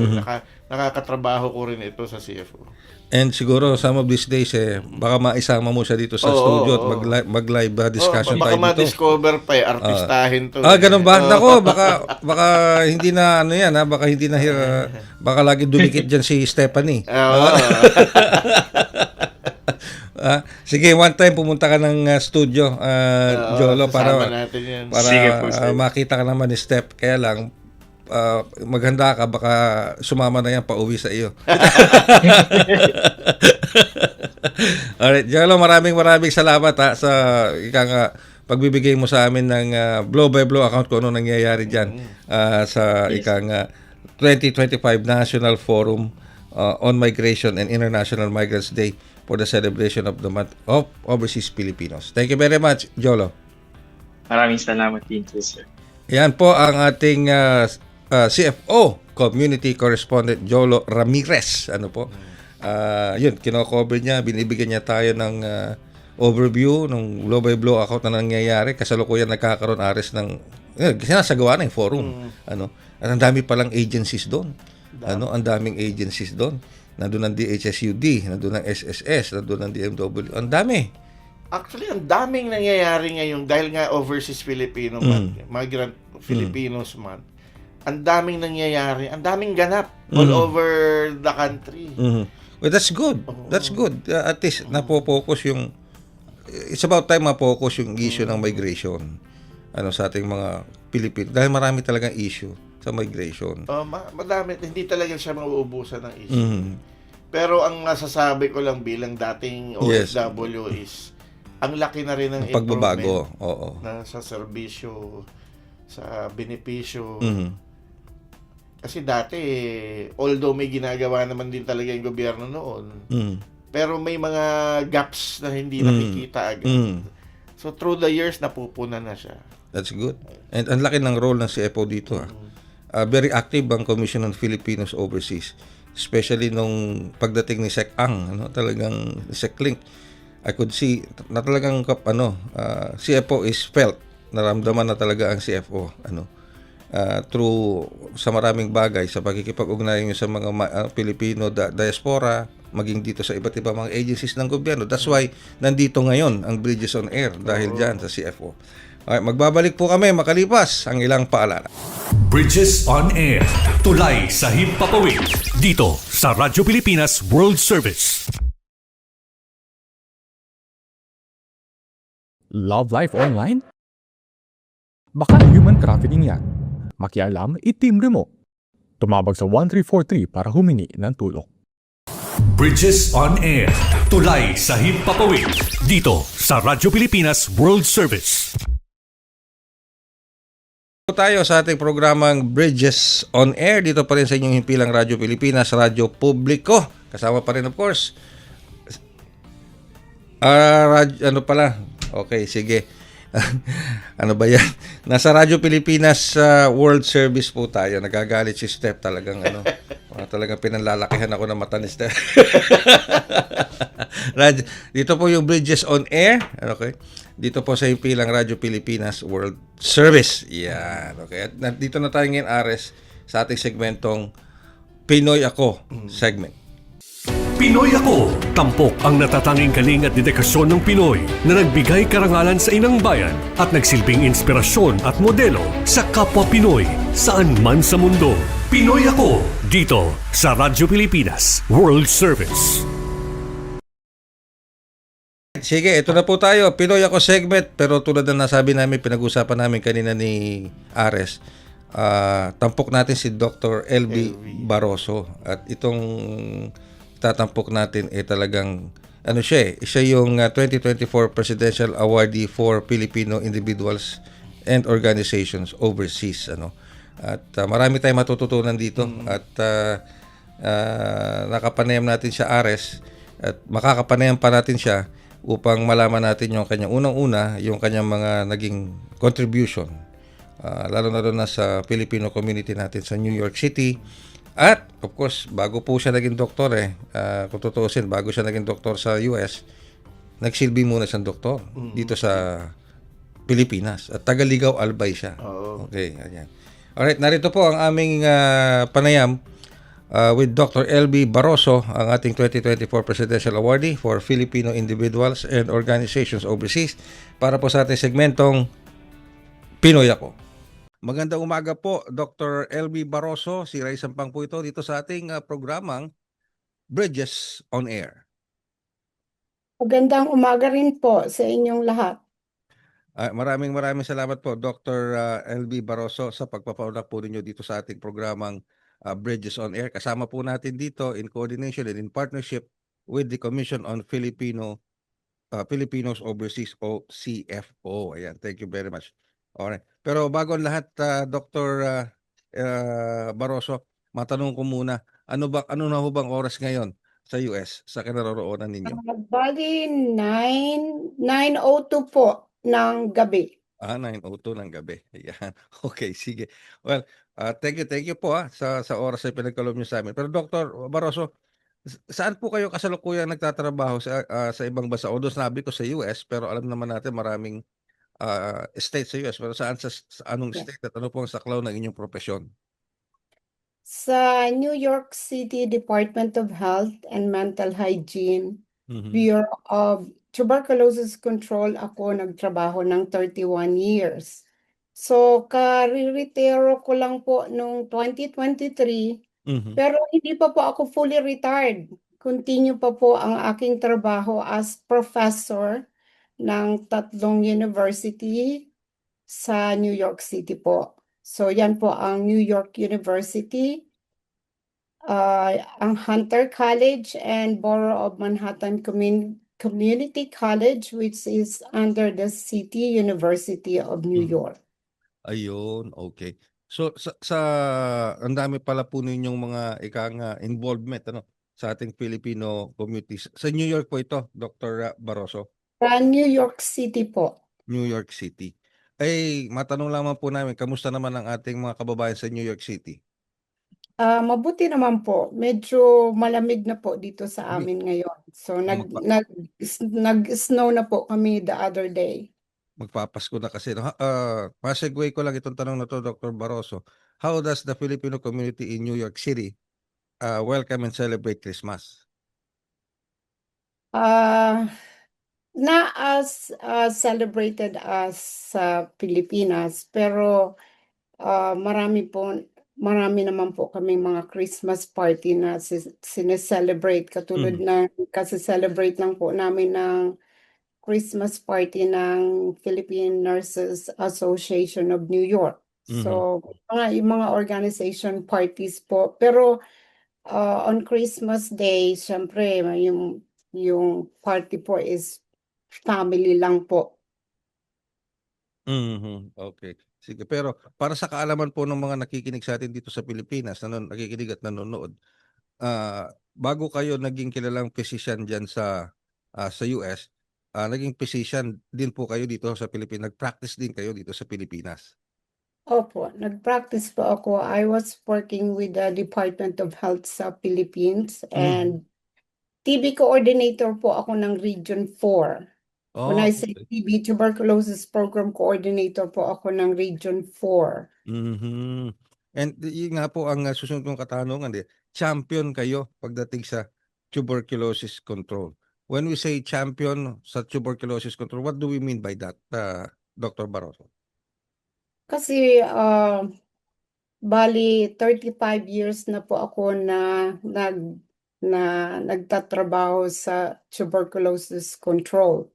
Nakakatrabaho ko rin ito sa CFO. And siguro some of these days baka maisama mo siya dito sa studio at mag-live discussion tayo baka dito. ma-discover pa artistahin to. Ganun ba? Nako, baka hindi na yan baka hindi na baka lagi dumikit diyan si Stephanie. Sige, one time pumunta ka ng studio, Jolo, para makita ka naman ni Steph. Kaya lang maghanda ka, baka sumama na yan pauwi sa iyo. Alright, Jolo, maraming salamat sa pagbibigay mo sa amin ng blow by blow account kung ano nangyayari dyan sa 2025 National Forum on Migration and International Migrants Day for the celebration of the month of Overseas Filipinos. Thank you very much, Jolo. Maraming salamat din po, sir. Yan po ang ating CFO, Community Correspondent Jolo Ramirez. Yun, kino-cover niya, binibigyan niya tayo ng overview ng blow by blow account na nangyayari. Kasalukuyan nagkakaroon Ares ng sinasagawa na yung forum. At ang dami palang agencies doon. Ang daming agencies doon. Nandun ang DHSUD, nandun ang SSS, nandun ang DMW. Ang dami. Actually, ang daming nangyayari ngayon dahil nga overseas Filipino month, migrant Filipinos month. Ang daming nangyayari, ang daming ganap all over the country. Well, that's good. That's good. At least napo-focus yung it's about time ma-focus yung issue ng migration sa ating mga Pilipino. Dahil marami talagang issue sa migration. Madami, hindi talaga siya mauubusan ng issue. Pero ang nasasabi ko lang bilang dating OFW is ang laki na rin ng pagbabago. Na sa serbisyo, sa benepisyo. Kasi dati, although may ginagawa naman din talaga yung gobyerno noon, pero may mga gaps na hindi nakikita agad. So through the years, napupunan na siya. That's good. And ang laki ng role ng CFO dito. Very active ang Commission on Filipinos Overseas. Especially nung pagdating ni Sec Ang, talagang Sec Link. I could see na talagang CFO is felt. Naramdaman na talaga ang CFO. Through sa maraming bagay, sa pagkikipag-ugnayan sa mga Pilipino diaspora, maging dito sa iba't ibang mga agencies ng gobyerno. That's why nandito ngayon ang Bridges on Air dahil dyan sa CFO. Okay, magbabalik po kami makalipas ang ilang paalala. Bridges on Air, tulay sa himpapawid, dito sa Radyo Pilipinas World Service. Love life online? Baka human trafficking yan. Makialam, itimbre mo. Tumawag sa 1343 para humingi ng tulong. Bridges on Air. Tulay sa Himpapawid. Dito sa Radyo Pilipinas World Service. Tayo sa ating programang Bridges on Air. Dito pa rin sa inyong himpilang Radyo Pilipinas, Radyo Publiko. Kasama pa rin of course. Ano pala? Okay, sige. Ano ba yan? Nasa Radyo Pilipinas World Service po tayo. Nagagalit si Steph talagang talagang pinanlalakihan ako ng mata ni Steph. Dito po yung Bridges on Air. Okay. Dito po sa himpilang Radyo Pilipinas World Service. Yan. Okay. At dito na tayo ngayon, Ares, sa ating segmentong Pinoy Ako segment. Pinoy Ako, tampok ang natatanging kaling at dedikasyon ng Pinoy na nagbigay karangalan sa inang bayan at nagsilbing inspirasyon at modelo sa kapwa Pinoy saan man sa mundo. Pinoy Ako, dito sa Radyo Pilipinas World Service. Sige, ito na po tayo. Pinoy Ako segment. Pero tulad na nasabi namin, pinag-usapan namin kanina ni Ares, tampok natin si Dr. LB Baroso. At itong tatampok natin talagang siya yung 2024 Presidential Awardee for Filipino Individuals and Organizations Overseas. At marami tayong matututunan dito. At nakapanayam natin siya, Ares, at makakapanayam pa natin siya upang malaman natin yung kanyang unang-una, yung kanyang mga naging contribution, lalo na doon sa Filipino community natin sa New York City. At of course, bago po siya naging doktor kung tutuusin, bago siya naging doktor sa US, nagsilbi muna siyang doktor dito sa Pilipinas. At Tagaligaw Albay siya. Okay, ayan. Alright, narito po ang aming panayam with Dr. LB Baroso, ang ating 2024 Presidential Awardee for Filipino Individuals and Organizations Overseas, para po sa ating segmentong Pinoy Ako. Magandang umaga po, Dr. LB Baroso. Si Ray Sampang po ito dito sa ating programang Bridges on Air. Magandang umaga rin po sa inyong lahat. Maraming salamat po, Dr. LB Baroso, sa pagpapaunlak po ninyo dito sa ating programang Bridges on Air. Kasama po natin dito in coordination and in partnership with the Commission on Filipinos Overseas, o CFO. Ayan, thank you very much. Alright. Pero bago ang lahat, Dr. Baroso, matanong ko muna, ano na ho bang oras ngayon sa US, sa kinaroroonan ninyo? Bali, 9:02 po ng gabi. 9:02 ng gabi. Ayan. Okay, sige. Well, thank you po sa oras na pinagkaloob niyo sa amin. Pero Dr. Baroso, saan po kayo kasalukuyang nagtatrabaho sa ibang bansa? Although sabi ko sa US, pero alam naman natin maraming state sa US, pero sa anong state at ano po ang saklaw ng inyong profesyon? Sa New York City Department of Health and Mental Hygiene, Bureau of Tuberculosis Control ako nagtrabaho ng 31 years. So, kariretiro ko lang po noong 2023, pero hindi pa po ako fully retired. Continue pa po ang aking trabaho as professor ng 3 university sa New York City po. So yan po ang New York University, ang Hunter College, and Borough of Manhattan Community College, which is under the City University of New York. Ayun, okay. So ang dami pala po ninyong mga involvement sa ating Filipino communities. Sa New York po ito, Dr. Baroso? Sa New York City po. New York City. Matanong lamang po namin, kamusta naman ang ating mga kababayan sa New York City? Mabuti naman po. Medyo malamig na po dito sa amin ngayon. So nag-snow na po kami the other day. Magpapasko na kasi. Pasegue ko lang itong tanong na to, Dr. Baroso. How does the Filipino community in New York City welcome and celebrate Christmas? Not as celebrated as sa Pilipinas, pero marami naman po kaming mga Christmas party na sineselebrate, katulad na kasi celebrate lang po namin ng Christmas party ng Philippine Nurses Association of New York. So, yung mga organization parties po. Pero on Christmas Day, syempre, yung party po is family lang po. Okay. Sige, pero para sa kaalaman po ng mga nakikinig sa atin dito sa Pilipinas, nakikinig at nanonood, bago kayo naging kilalang physician diyan sa US, naging physician din po kayo dito sa Pilipinas. Nag-practice din kayo dito sa Pilipinas. Opo, nag-practice po ako. I was working with the Department of Health sa Philippines and TB coordinator po ako ng Region 4. When I say Okay. TB, Tuberculosis Program Coordinator po ako ng Region 4. And yun nga po ang susunod kong katanungan, champion kayo pagdating sa tuberculosis control. When we say champion sa tuberculosis control, what do we mean by that, Dr. Barroso? Kasi bali 35 years na po ako na nagtatrabaho sa tuberculosis control.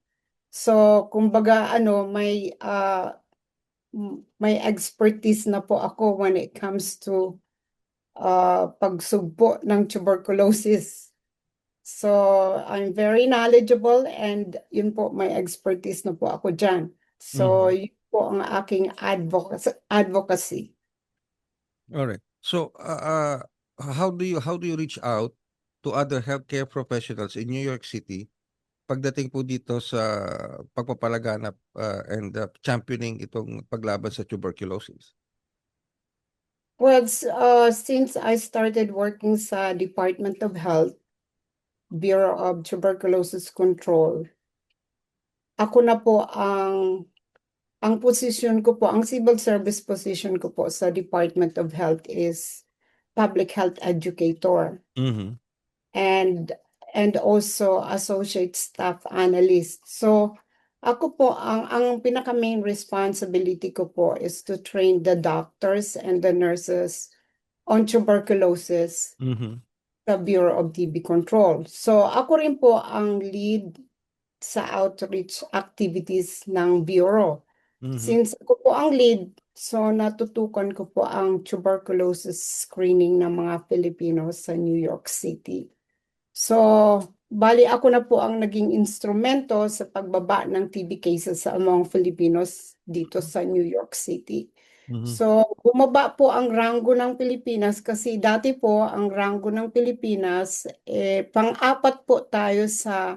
So, kumbaga may expertise na po ako when it comes to pagsugpo ng tuberculosis. So, I'm very knowledgeable and yun po, may expertise na po ako dyan. So, yun po ang aking advocacy. All right. So, how do you reach out to other healthcare professionals in New York City pagdating po dito sa pagpapalaganap and championing itong paglaban sa tuberculosis? Well, since I started working sa Department of Health, Bureau of Tuberculosis Control, ako na po ang posisyon ko po, ang civil service position ko po sa Department of Health is public health educator and also associate staff analyst. So ako po, ang pinaka main responsibility ko po is to train the doctors and the nurses on tuberculosis sa Bureau of TB Control. So ako rin po ang lead sa outreach activities ng Bureau. Since ako po ang lead, so natutukan ko po ang tuberculosis screening ng mga Pilipino sa New York City. So, bali ako na po ang naging instrumento sa pagbaba ng TB cases sa among Filipinos dito sa New York City. So, bumaba po ang ranggo ng Pilipinas kasi dati po ang ranggo ng Pilipinas, pang-apat po tayo sa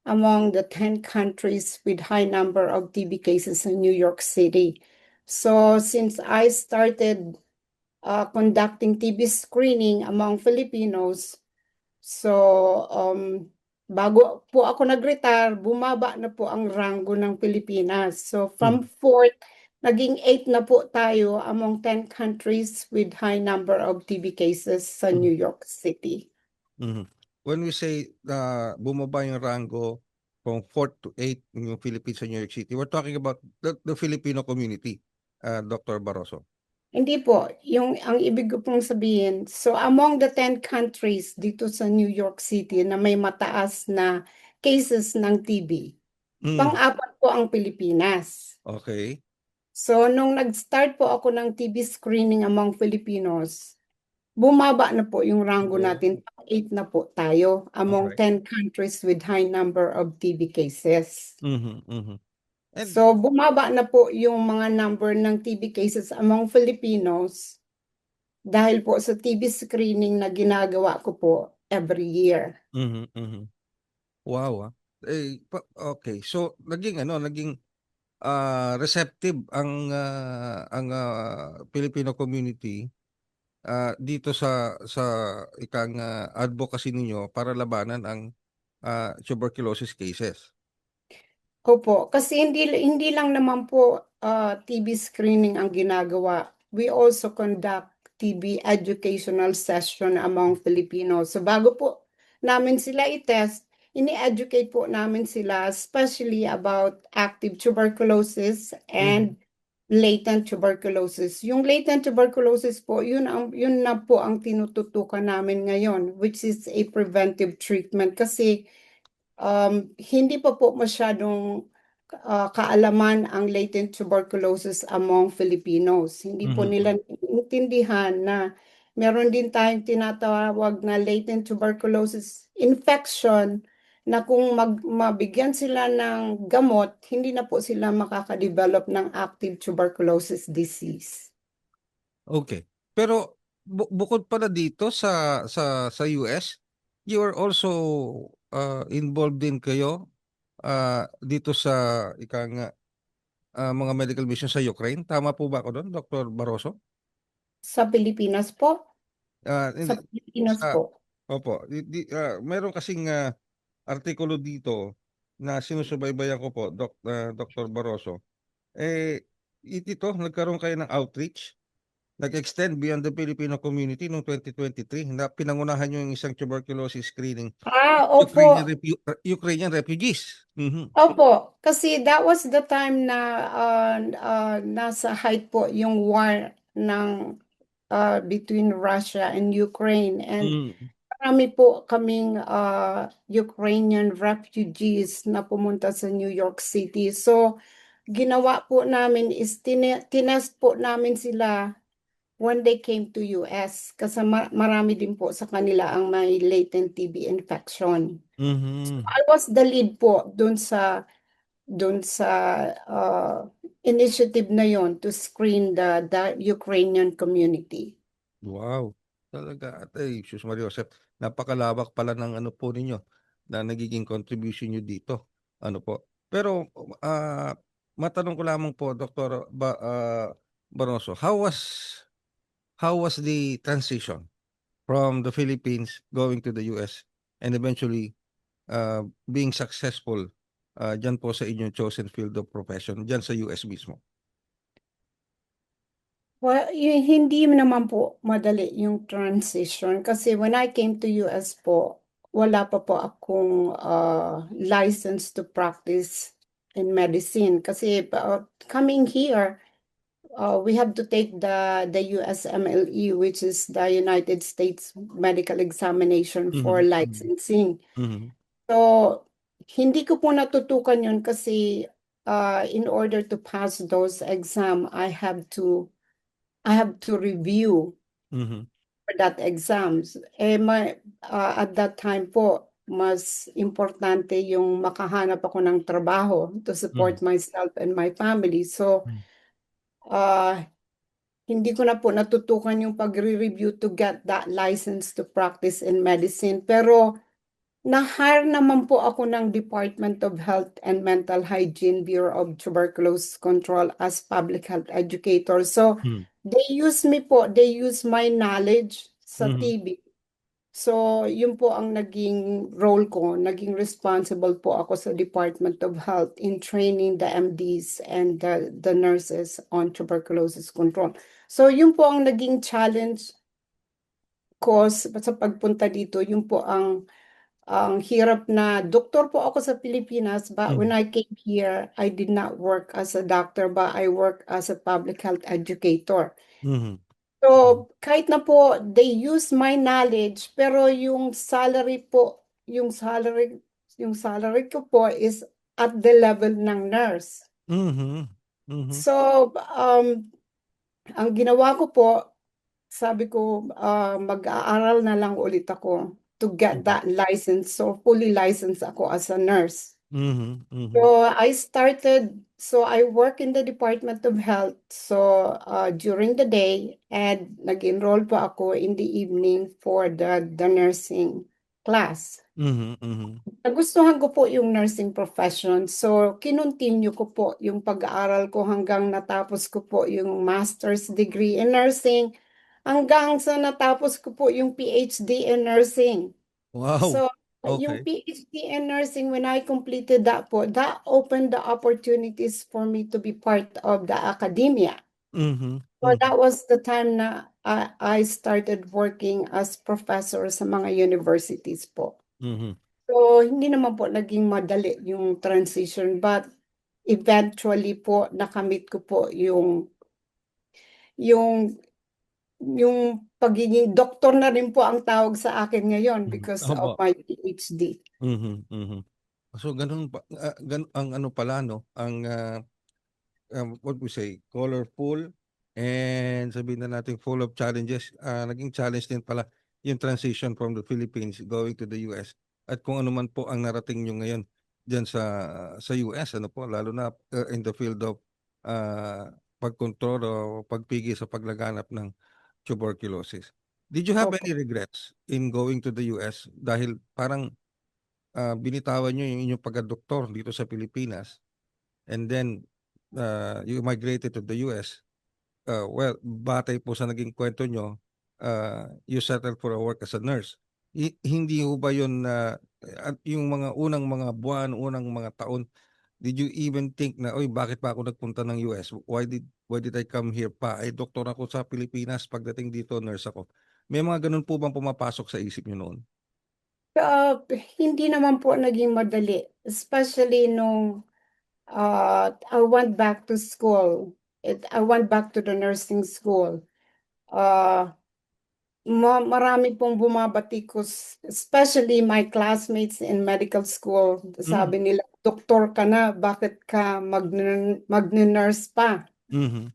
among the 10 countries with high number of TB cases in New York City. So, since I started conducting TB screening among Filipinos, so bago po ako nag-retire, bumaba na po ang ranggo ng Pilipinas. So, from 4th, naging 8 na po tayo among 10 countries with high number of TB cases sa New York City. When we say bumaba yung rango from 4th to 8th yung Philippines sa New York City, we're talking about the Filipino community, Dr. Barroso. Hindi po, ang ibig ko pong sabihin, so among the 10 countries dito sa New York City na may mataas na cases ng TB, pang-apat po ang Pilipinas. Okay. So nung nag-start po ako ng TB screening among Filipinos, bumaba na po yung ranggo natin, 8 na po tayo among 10 countries with high number of TB cases. So bumaba na po yung mga number ng TB cases among Filipinos dahil po sa TB screening na ginagawa ko po every year. Wow. Okay. So naging receptive ang Filipino community dito sa ikang advocacy ninyo para labanan ang tuberculosis cases. Opo, kasi hindi lang naman po TB screening ang ginagawa. We also conduct TB educational session among Filipinos. So bago po namin sila i-test, ini-educate po namin sila especially about active tuberculosis and latent tuberculosis. Yung latent tuberculosis po, yun na po ang tinututukan namin ngayon, which is a preventive treatment kasi hindi pa po masyadong kaalaman ang latent tuberculosis among Filipinos. Hindi po nila intindihan na meron din tayong tinatawag na latent tuberculosis infection na kung mabigyan sila ng gamot, hindi na po sila makakadevelop ng active tuberculosis disease. Okay. Pero bukod pala dito sa US, you are also involved din kayo dito sa mga medical mission sa Ukraine. Tama po ba ako doon, Dr. Barroso? Sa Pilipinas po? Sa Hindi, Pilipinas sa po. opo, meron kasing artikulo dito na sinusubaybayan ko po, Dr. Barroso. Ito, nagkaroon kayo ng outreach, nag-extend beyond the Filipino community noong 2023 na pinangunahan nyo yung isang tuberculosis screening Opo. Ukrainian refugees. Opo, kasi that was the time na nasa height po yung war ng between Russia and Ukraine, and marami po kaming Ukrainian refugees na pumunta sa New York City. So ginawa po namin is tinest po namin sila when they came to US kasi marami din po sa kanila ang may latent TB infection. I was the lead po dun sa initiative na yon to screen the Ukrainian community. Wow. Talaga. Sus Maria Joseph, napakalawak pala ng ano po ninyo na nagiging contribution nyo dito. Ano po. Pero matanong ko lamang po, Dr. Barroso, how was the transition from the Philippines going to the US and eventually being successful dyan po sa inyong chosen field of profession, dyan sa US mismo? Well, hindi naman po madali yung transition kasi when I came to US po, wala pa po akong license to practice in medicine kasi coming here, we have to take the USMLE, which is the United States Medical Examination for licensing. So, hindi ko po natutukan yun kasi in order to pass those exam, I have to review for that exams. At that time po, mas importante yung makahanap ako ng trabaho to support myself and my family. So, hindi ko na po natutukan yung pagre-review to get that license to practice in medicine. Pero, na-hire naman po ako ng Department of Health and Mental Hygiene, Bureau of Tuberculosis Control as public health educator. So, they use my knowledge sa TB. So, yun po ang naging role ko. Naging responsible po ako sa Department of Health in training the MDs and the nurses on tuberculosis control. So, yun po ang naging challenge ko sa pagpunta dito. Yun po ang hirap na doktor po ako sa Pilipinas, but when I came here, I did not work as a doctor, but I work as a public health educator. So, kahit na po, they use my knowledge, pero yung salary ko po is at the level ng nurse. So, ang ginawa ko po, sabi ko, mag-aaral na lang ulit ako to get that license. So, fully licensed ako as a nurse. So, I work in the Department of Health. So, during the day, and nag-enroll po ako in the evening for the nursing class. Nagustuhan ko po yung nursing profession. So, kinontinue ko po yung pag-aaral ko hanggang natapos ko po yung master's degree in nursing, hanggang sa natapos ko po yung PhD in nursing. Wow. So, yung PhD in nursing, when I completed that po, that opened the opportunities for me to be part of the academia. So that was the time na I started working as professor sa mga universities po. So, hindi naman po naging madali yung transition, but eventually po, nakamit ko po yung pagiging doktor na rin po ang tawag sa akin ngayon because of my PhD. So ganun pa, ang ano pala no, ang what we say, colorful and sabihin na natin full of challenges. Naging challenge din pala yung transition from the Philippines going to the US at kung ano man po ang narating nyo ngayon diyan sa US, ano po, lalo na in the field of pagkontrol o pagpigil sa paglaganap ng tuberculosis. Did you have Opo. any regrets in going to the US dahil parang binitawan nyo yung inyong pagka-doktor dito sa Pilipinas and then you migrated to the US? Well, batay po sa naging kwento nyo, you settled for a work as a nurse. Hindi ho ba yun yung mga unang mga buwan, unang mga taon, did you even think na, oy, bakit pa ako nagpunta ng US? Why did I come here pa? Ay, doktor ako sa Pilipinas, pagdating dito, nurse ako. May mga ganun po bang pumapasok sa isip nyo noon? Hindi naman po naging madali, especially nung I went back to school. I went back to the nursing school. Marami pong bumabatikos, especially my classmates in medical school. Sabi nila, doktor ka na, bakit ka magne-nurse pa? Mm-hmm.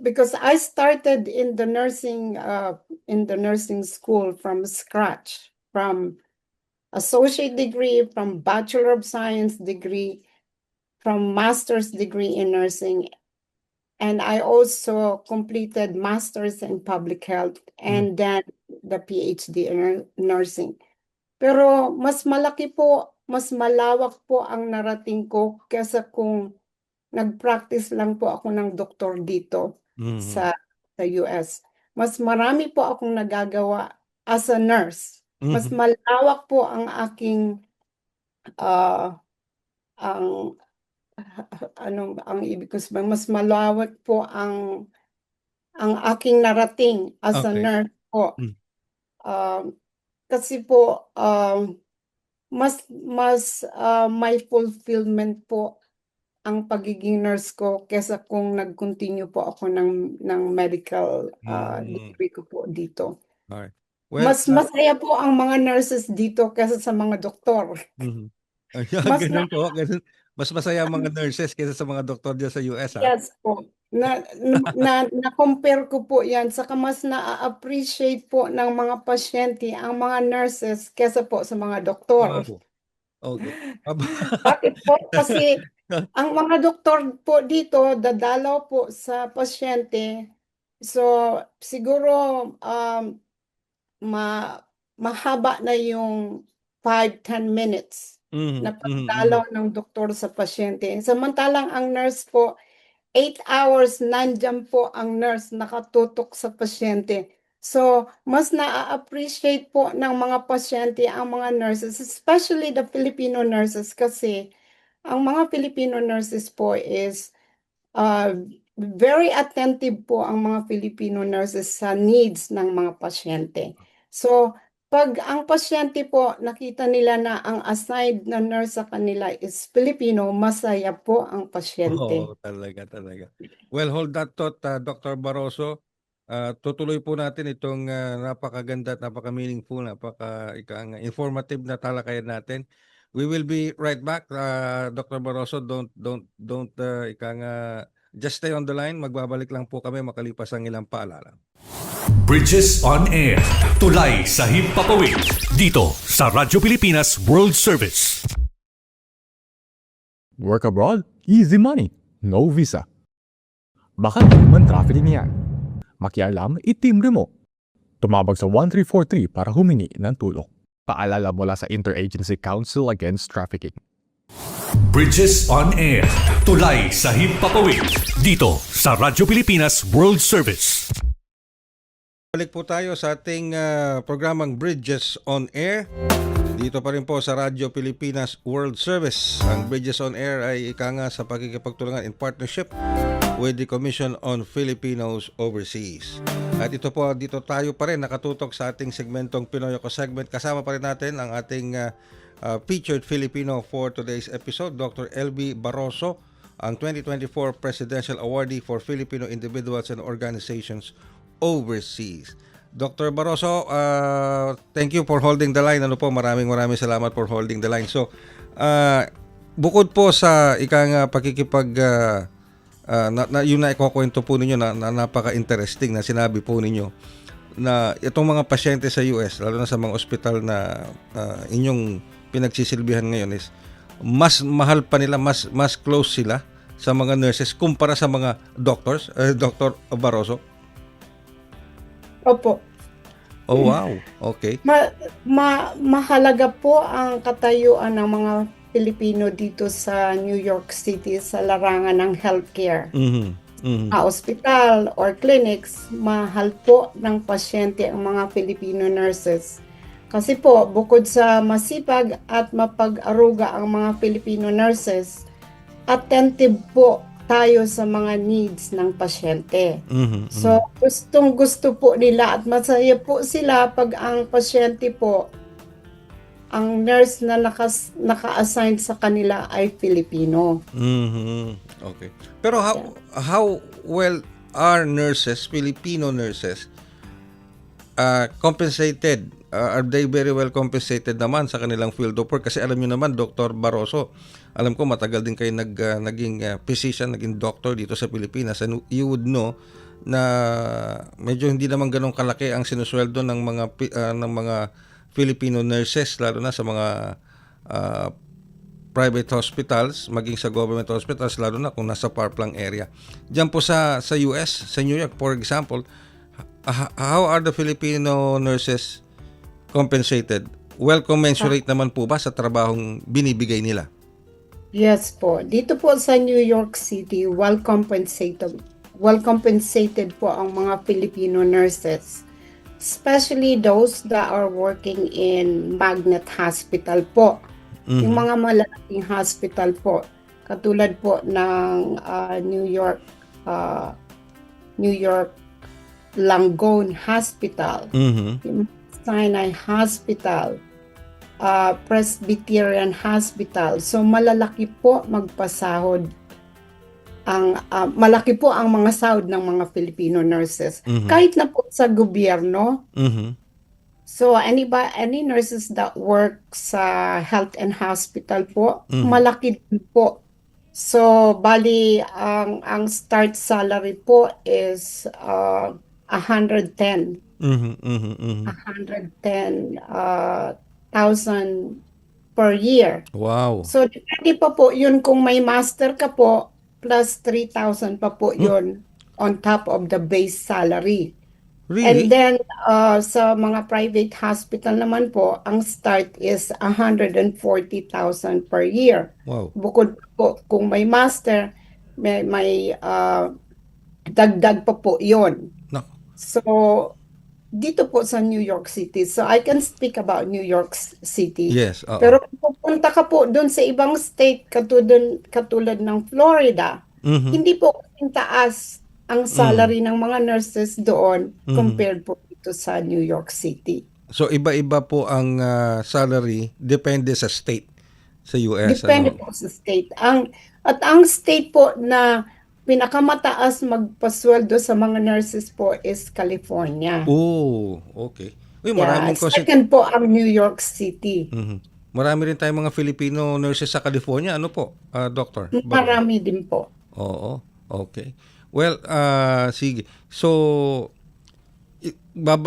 Because I started in the nursing school from scratch, from associate degree, from Bachelor of Science degree, from master's degree in nursing. And I also completed master's in public health and then the PhD in nursing. Pero mas malaki po, mas malawak po ang narating ko kesa kung nag-practice lang po ako ng doktor dito sa US. Mas marami po akong nagagawa as a nurse. Mas malawak po ang aking ang ibig ko sabihin, mas malawak po ang aking narating as a Okay. nurse po. Kasi po mas may fulfillment po ang pagiging nurse ko kesa kung nag-continue po ako ng medical degree ko po dito. Alright. Well, Mas masaya po ang mga nurses dito kesa sa mga doktor. Ayan, Mas ganun po, ganun. Mas masaya ang mga nurses kaysa sa mga doktor dyan sa US, ha? Yes po. Na-compare ko po yan. Saka mas na-appreciate po ng mga pasyente ang mga nurses kesa po sa mga doktor. Wow. Okay. Bakit po? Kasi ang mga doktor po dito, dadalaw po sa pasyente. So, siguro mahaba na yung 5-10 minutes na pagdalaw ng doktor sa pasyente. Samantalang ang nurse po, 8 hours nandyan po ang nurse nakatutok sa pasyente. So, mas na-appreciate po ng mga pasyente ang mga nurses, especially the Filipino nurses kasi ang mga Filipino nurses po is very attentive po ang mga Filipino nurses sa needs ng mga pasyente. So, pag ang pasyente po nakita nila na ang assigned na nurse sa kanila is Filipino, masaya po ang pasyente. Oo, talaga. Well, hold that thought, Dr. Barroso. Tutuloy po natin itong napakaganda at napaka-meaningful, informative na talakayan natin. We will be right back, Dr. Barroso. Don't just stay on the line. Magbabalik lang po kami makalipas ang ilang paalala. Bridges on Air. Tulay sa Himpapawid. Dito sa Radyo Pilipinas World Service. Work abroad? Easy money. No visa. Baka human trafficking yan. Makialam, itimbre mo. Tumawag sa 1343 para humingi ng tulong. Paalala mula sa Interagency Council Against Trafficking. Bridges on Air. Tulay sa Himpapawid. Dito sa Radyo Pilipinas World Service. Balik po tayo sa ating programang Bridges on Air. Dito pa rin po sa Radyo Pilipinas World Service. Ang Bridges on Air ay ikanga sa pakikipagtulungan in partnership with the Commission on Filipinos Overseas. At ito po, dito tayo pa rin nakatutok sa ating segmentong Pinoy Ako segment. Kasama pa rin natin ang ating featured Filipino for today's episode, Dr. LB Barroso, ang 2024 Presidential Awardee for Filipino Individuals and Organizations Overseas. Dr. Barroso, thank you for holding the line. Ano po, maraming salamat for holding the line. So, bukod po sa ikang pakikipag yung naikukwento po ninyo na napaka-interesting na sinabi po ninyo na itong mga pasyente sa US, lalo na sa mga ospital na inyong pinagsisilbihan ngayon is mas mahal pa nila, mas close sila sa mga nurses kumpara sa mga doctors, Dr. Barroso. Opo. Oh, wow. Okay. Mahalaga po ang katayuan ng mga Pilipino dito sa New York City sa larangan ng healthcare. Hospital or clinics, mahal po ng pasyente ang mga Filipino nurses. Kasi po, bukod sa masipag at mapag-aruga ang mga Filipino nurses, attentive po tayo sa mga needs ng pasyente. So, gustong-gusto po nila at masaya po sila pag ang pasyente po, ang nurse na naka-assign sa kanila ay Filipino. Okay. Pero how well are nurses, Filipino nurses, compensated? Are they very well compensated naman sa kanilang field of work? Kasi alam niyo naman, Dr. Barroso, alam ko matagal din kayo naging physician, naging doctor dito sa Pilipinas, and you would know na medyo hindi naman ganun kalaki ang sinusweldo ng mga Filipino nurses, lalo na sa mga private hospitals, maging sa government hospitals, lalo na kung nasa far-flung area. Diyan po sa US, sa New York, for example, how are the Filipino nurses compensated? Well commensurate naman po ba sa trabahong binibigay nila? Yes po. Dito po sa New York City, well compensated po ang mga Filipino nurses, especially those that are working in magnet hospital po. Yung mga malalaking hospital po, katulad po ng New York Langone Hospital, yung Sinai Hospital, Presbyterian Hospital. So malaki po magpasahod malaki po ang mga sahod ng mga Filipino nurses. Kahit na po sa gobyerno. So any nurses that work sa health and hospital po, malaki din po. So bali ang start salary po is 110. 110,000 per year. Wow. So, depende pa po yun kung may master ka po, plus 3,000 pa po yun on top of the base salary. Really? And then, sa mga private hospital naman po, ang start is 140,000 per year. Wow. Bukod po, kung may master, may dagdag pa po yun. No. So, dito po sa New York City. So, I can speak about New York City. Yes. Pero kung pupunta ka po doon sa ibang state, katulad ng Florida, hindi po kasing taas ang salary ng mga nurses doon compared po dito sa New York City. So, iba-iba po ang salary, depende sa state sa US. Depende po sa state. Ang state po na pinakamataas magpasweldo sa mga nurses po is California. Oh, okay. Uy, maraming second po ang New York City. Marami rin tayong mga Filipino nurses sa California. Ano po, Doctor? Marami din po. Oo, okay. Well, sige. So,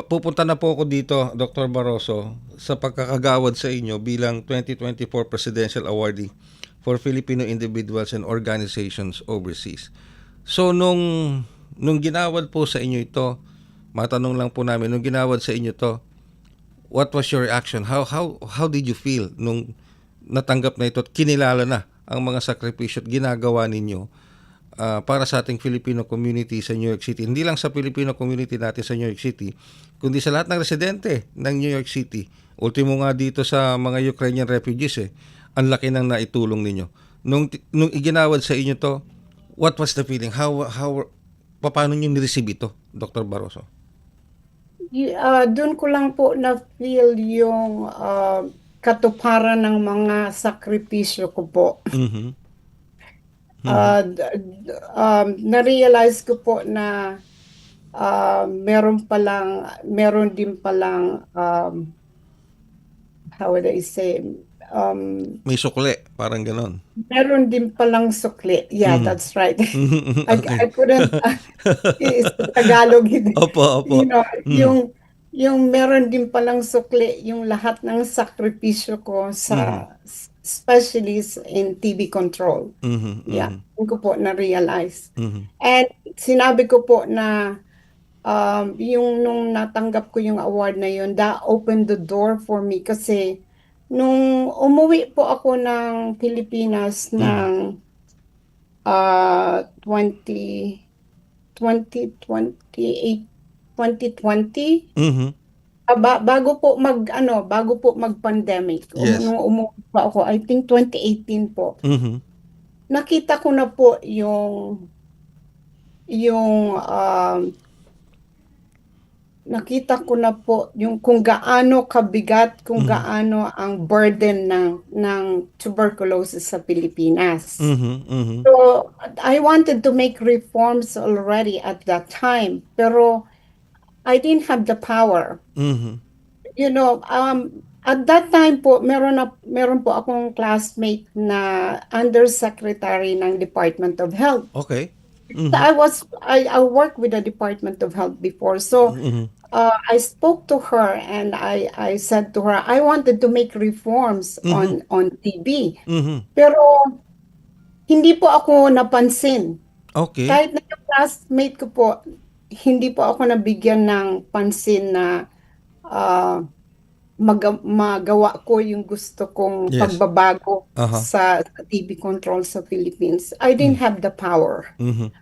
pupunta na po ako dito, Dr. Barroso, sa pagkakagawad sa inyo bilang 2024 Presidential Awardee for Filipino Individuals and Organizations Overseas. So, nung ginawad po sa inyo ito, matanong lang po namin, nung ginawad sa inyo to, what was your reaction? How did you feel nung natanggap na ito at kinilala na ang mga sakripisyo at ginagawa ninyo para sa ating Filipino community sa New York City? Hindi lang sa Filipino community natin sa New York City, kundi sa lahat ng residente ng New York City. Ultimo nga dito sa mga Ukrainian refugees, ang laki ng naitulong ninyo. Nung iginawad sa inyo to, what was the feeling? Paano nyo nireceive ito, Dr. Barroso? Doon ko lang po na-feel yung katuparan ng mga sakripisyo ko po. Na-realize ko po na meron din palang, how would I say, May sukli, parang ganon. meron din palang sukli. Yeah, that's right. I Okay. couldn't, sa Tagalog, hindi. Opo, opo. You know, yung meron din palang sukli, yung lahat ng sakripisyo ko sa, especially in TB control. Yeah, yun ko po na-realize. And sinabi ko po na yung nung natanggap ko yung award na yun, that opened the door for me kasi nung umuwi po ako ng Pilipinas ng 2020, 2020, bago po mag-pandemic, Yes. nung umuwi pa ako, I think 2018 po, nakita ko na po nakita ko na po yung kung gaano kabigat, kung gaano ang burden ng tuberculosis sa Pilipinas. So, I wanted to make reforms already at that time, pero I didn't have the power. You know, at that time po, meron po akong classmate na undersecretary ng Department of Health. Okay. I worked with the Department of Health before, so I spoke to her and I said to her, I wanted to make reforms on TB, pero hindi po ako napansin. Okay. Kahit na yung classmate ko po, hindi po ako nabigyan ng pansin na magawa ko yung gusto kong Yes. pagbabago Uh-huh. sa TB control sa Philippines. I didn't have the power.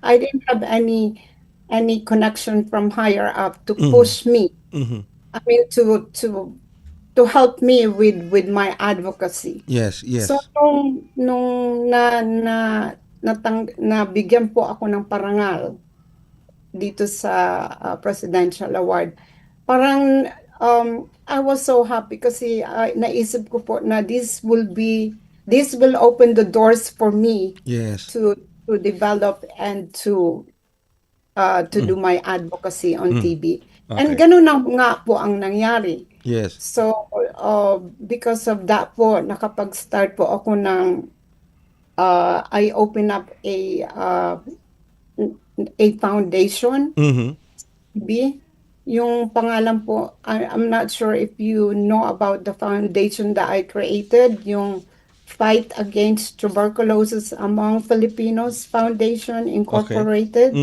I didn't have any connection from higher up to push me. I mean to help me with my advocacy. Yes, yes. So nung nabigyan po ako ng parangal dito sa presidential award, parang I was so happy kasi naisip ko po na this will open the doors for me Yes. to develop and to do my advocacy on TB. And Okay. ganun na nga po ang nangyari. Yes. So, because of that po, nakapag-start po ako ng, I open up a foundation, TB. Yung pangalan po, I'm not sure if you know about the foundation that I created, yung Fight Against Tuberculosis Among Filipinos Foundation Incorporated.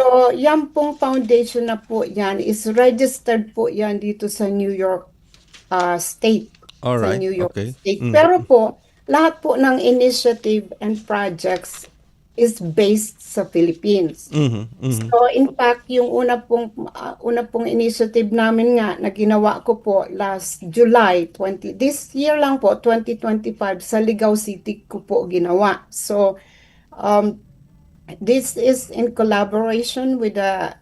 So, yan pong foundation na po yan is registered po yan dito sa New York State. Sa Alright, New York okay. State. Pero po, lahat po ng initiative and projects is based sa Philippines. So, in fact, yung una pong initiative namin nga na ginawa ko po last July 20, this year lang po, 2025, sa Ligao City ko po ginawa. So, this is in collaboration with the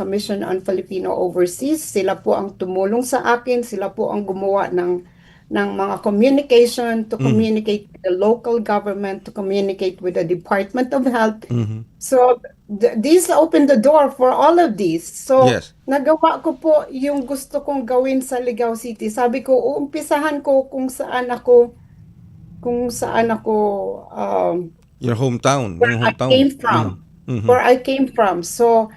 Commission on Filipino Overseas. Sila po ang tumulong sa akin, sila po ang gumawa ng mga communication to communicate with the local government, to communicate with the Department of Health. So, these opened the door for all of these. So, Yes. nagawa ko po yung gusto kong gawin sa Ligao City. Sabi ko, uumpisahan ko kung saan ako Your hometown. where Yung I hometown. came from. Where I came from. So,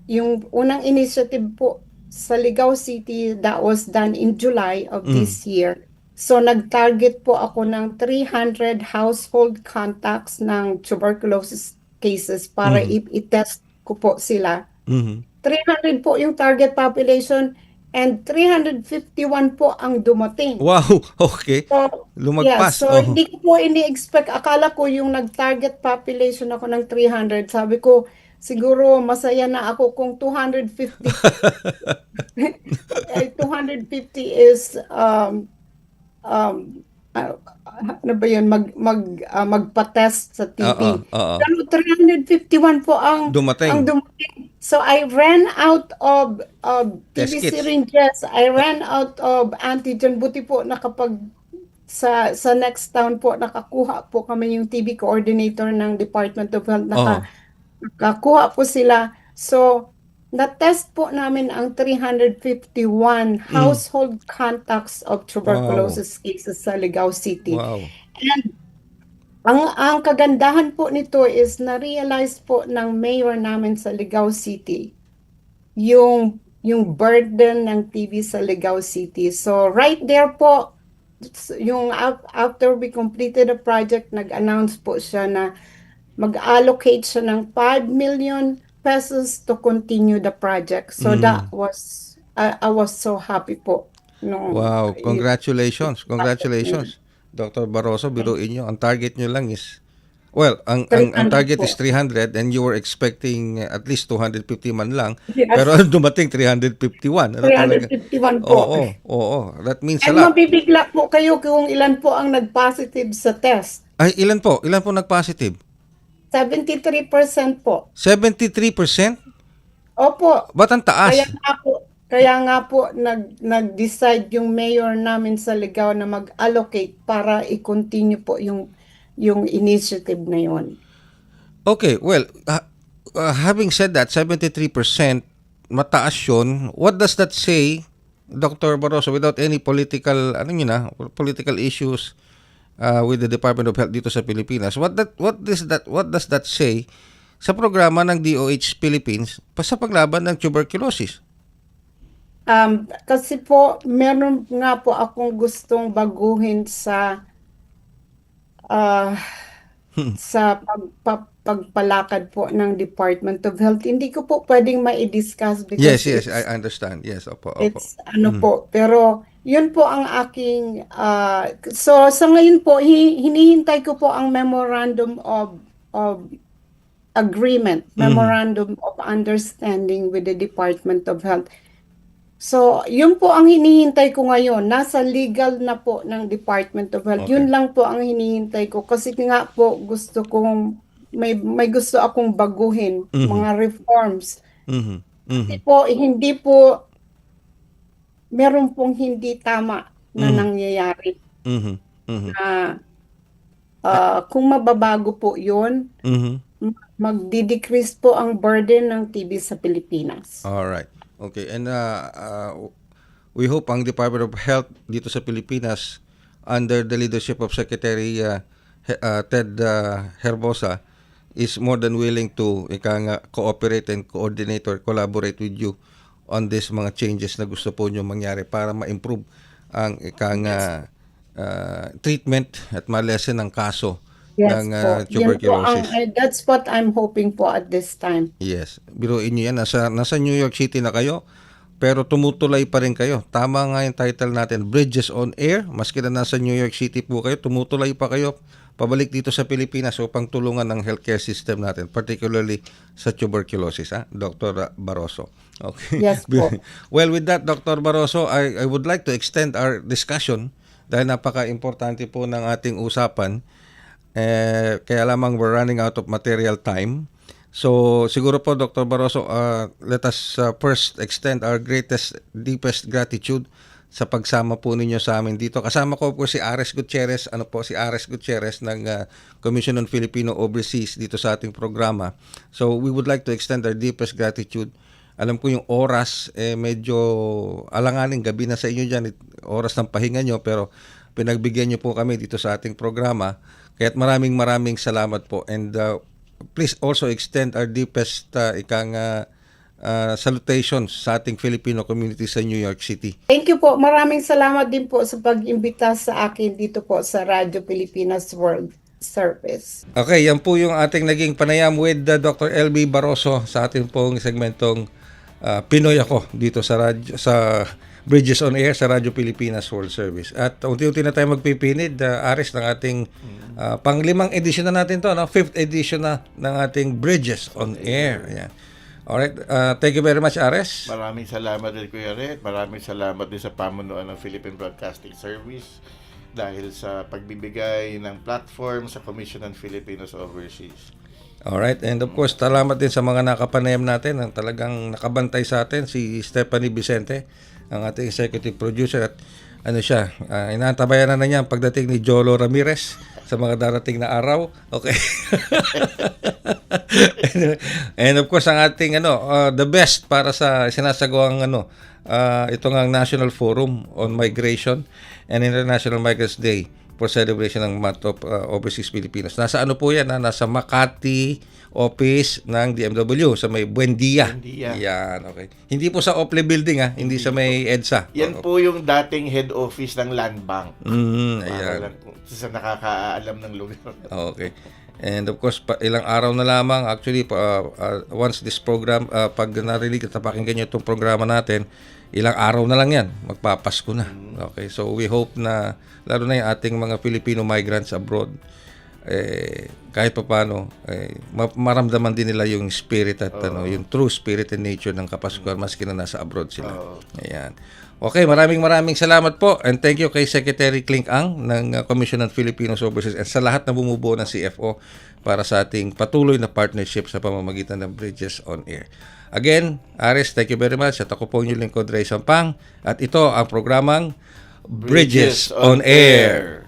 yung unang initiative po sa Ligao City, that was done in July of this year. So, nag-target po ako ng 300 household contacts ng tuberculosis cases para i-test ko po sila. 300 po yung target population and 351 po ang dumating. Wow, okay. So, Lumagpas. so hindi ko po ini-expect. Akala ko yung nag-target population ako ng 300. Sabi ko, siguro masaya na ako kung 250. 250 is ano ba yun, magpa-test sa TB. Pero 351 po ang Dumating. So I ran out of Test TB kits. syringes. I ran out of antigen. Buti po nakapag sa next town po nakakuha po kami yung TB coordinator ng Department of Health. Nakakuha po sila. So, na-test po namin ang 351 household contacts of tuberculosis cases sa Ligao City. Wow. And ang kagandahan po nito is na-realize po ng mayor namin sa Ligao City yung burden ng TB sa Ligao City. So right there po, yung after we completed the project, nag-announce po siya na mag-allocate siya ng 5 million pesos to continue the project. So that was, I was so happy po. No, Wow, congratulations. Congratulations. Dr. Barroso, biruin nyo. Ang target nyo lang is, well, ang 300 target po. is 300 and you were expecting at least 250 man lang. Yes. Pero dumating 351. Ano talaga? 351 po. Oo. That means a And lot. mabibigla po kayo kung ilan po ang nag-positive sa test. Ay, ilan po? Ilan po nag-positive? 73% po. 73%? Opo. Ba't ang taas? Kaya nga po nag-decide yung mayor namin sa Ligao na mag-allocate para i-continue po yung initiative na yon. Okay, well, having said that, 73%, mataas yun. What does that say, Dr. Barroso, without any political, political issues with the Department of Health dito sa Pilipinas? What does that say sa programa ng DOH Philippines sa paglaban ng tuberculosis? Kasi po, meron nga po akong gustong baguhin sa pagpalakad po ng Department of Health. Hindi ko po pwedeng ma-discuss because Yes, I understand. Yes, opo. it's po. Pero yun po ang aking so sa ngayon po hinihintay ko po ang memorandum of agreement, memorandum of understanding with the Department of Health. So, yun po ang hinihintay ko ngayon. Nasa legal na po ng Department of Health. Okay. Yun lang po ang hinihintay ko. Kasi nga po, gusto kong, may gusto akong baguhin, mga reforms. Kasi po, hindi po, meron pong hindi tama na nangyayari. Na, kung mababago po yun, magdi-decrease po ang burden ng TB sa Pilipinas. All right. Okay, and we hope ang Department of Health dito sa Pilipinas under the leadership of Secretary Ted Herbosa is more than willing to cooperate and coordinate or collaborate with you on this mga changes na gusto po nyo mangyari para ma-improve ang treatment at ma-lessen ang kaso ng tuberculosis. That's what I'm hoping po at this time. Yes. Biruin nyo yan. Nasa New York City na kayo, pero tumutulay pa rin kayo. Tama nga yung title natin, Bridges on Air. Maski na nasa New York City po kayo, tumutulay pa kayo pabalik dito sa Pilipinas upang tulungan ng healthcare system natin, particularly sa tuberculosis, Dr. Barroso. Okay. Yes po. Well, with that, Dr. Barroso, I would like to extend our discussion dahil napaka-importante po ng ating usapan. Kaya lamang we're running out of material time. So siguro po Dr. Barroso, let us first extend our greatest, deepest gratitude sa pagsama po ninyo sa amin dito. Kasama ko po si Ares Gutierrez, si Ares Gutierrez ng Commission on Filipino Overseas dito sa ating programa. So we would like to extend our deepest gratitude. Alam ko yung oras, medyo alanganing gabi na sa inyo dyan, oras ng pahinga nyo, pero pinagbigyan nyo po kami dito sa ating programa. Kaya't maraming salamat po. And please also extend our deepest salutations sa ating Filipino community sa New York City. Thank you po. Maraming salamat din po sa pag-imbita sa akin dito po sa Radyo Pilipinas World Service. Okay, yan po yung ating naging panayam with Dr. LB Barroso sa ating pong segmentong Pinoy Ako dito sa Bridges on Air sa Radyo Pilipinas World Service. At unti-unti na tayo magpipinid, Aris, ng ating pang-limang edisyon na natin to, 5th edition na ng ating Bridges on Air. Ayan. Alright, thank you very much, Ares. Maraming salamat din, Kuya Red. Maraming salamat din sa pamunuan ng Philippine Broadcasting Service dahil sa pagbibigay ng platform sa Commission on Filipinos Overseas. Alright, and of course, salamat din sa mga nakapanayam natin, ang talagang nakabantay sa atin, si Stephanie Vicente, ang ating executive producer, at inaantabayan na niya ang pagdating ni Jolo Ramirez sa sa mga darating na araw. Okay. And of course, ang ating the best para sa sinasagawang ito nga ang National Forum on Migration and International Migrants Day for celebration ng month of overseas Filipinos. Nasa po yan? Nasa Makati office ng DMW sa may Buendia. Yan, okay. Hindi po sa Ople Building hindi sa may EDSA. Yan po yung dating head office ng Land Bank. Ayan. Sa nakakaalam ng lugar. Okay. And of course, ilang araw na lamang, actually, once this program, pag narinig at napakinggan nyo itong programa natin, ilang araw na lang yan, magpapasko na. Okay, so we hope na, lalo na yung ating mga Filipino migrants abroad, kahit pa paano, maramdaman din nila yung spirit at yung true spirit and nature ng Kapaskuhan, maski na nasa abroad sila. Ayan. Okay, maraming salamat po, and thank you kay Secretary Clink Ang ng Commission on Filipinos Overseas and sa lahat na bumubuo ng CFO para sa ating patuloy na partnership sa pamamagitan ng Bridges on Air. Again, Aris, thank you very much. At ako po yung lingkod, Ray Sampang. At ito ang programang Bridges on Air.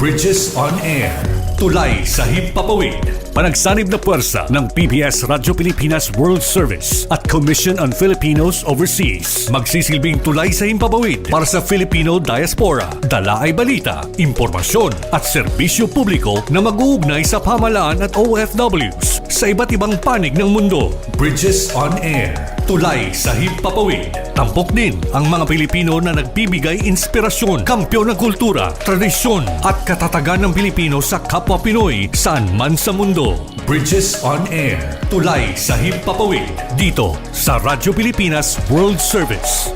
Bridges on Air. Tulay sa himpapawid. Panagsanib na puwersa ng PBS Radyo Pilipinas World Service at Commission on Filipinos Overseas. Magsisilbing tulay sa himpapawid para sa Filipino diaspora. Dala ay balita, impormasyon at serbisyo publiko na mag-uugnay sa pamahalaan at OFWs sa iba't ibang panig ng mundo. Bridges on Air. Tulay sa himpapawid. Tampok din ang mga Pilipino na nagbibigay inspirasyon, kampyon ng kultura, tradisyon at katatagan ng Pilipino sa kapwa Pinoy saan man sa mundo. Bridges on Air. Tulay sa himpapawid. Dito sa Radyo Pilipinas World Service.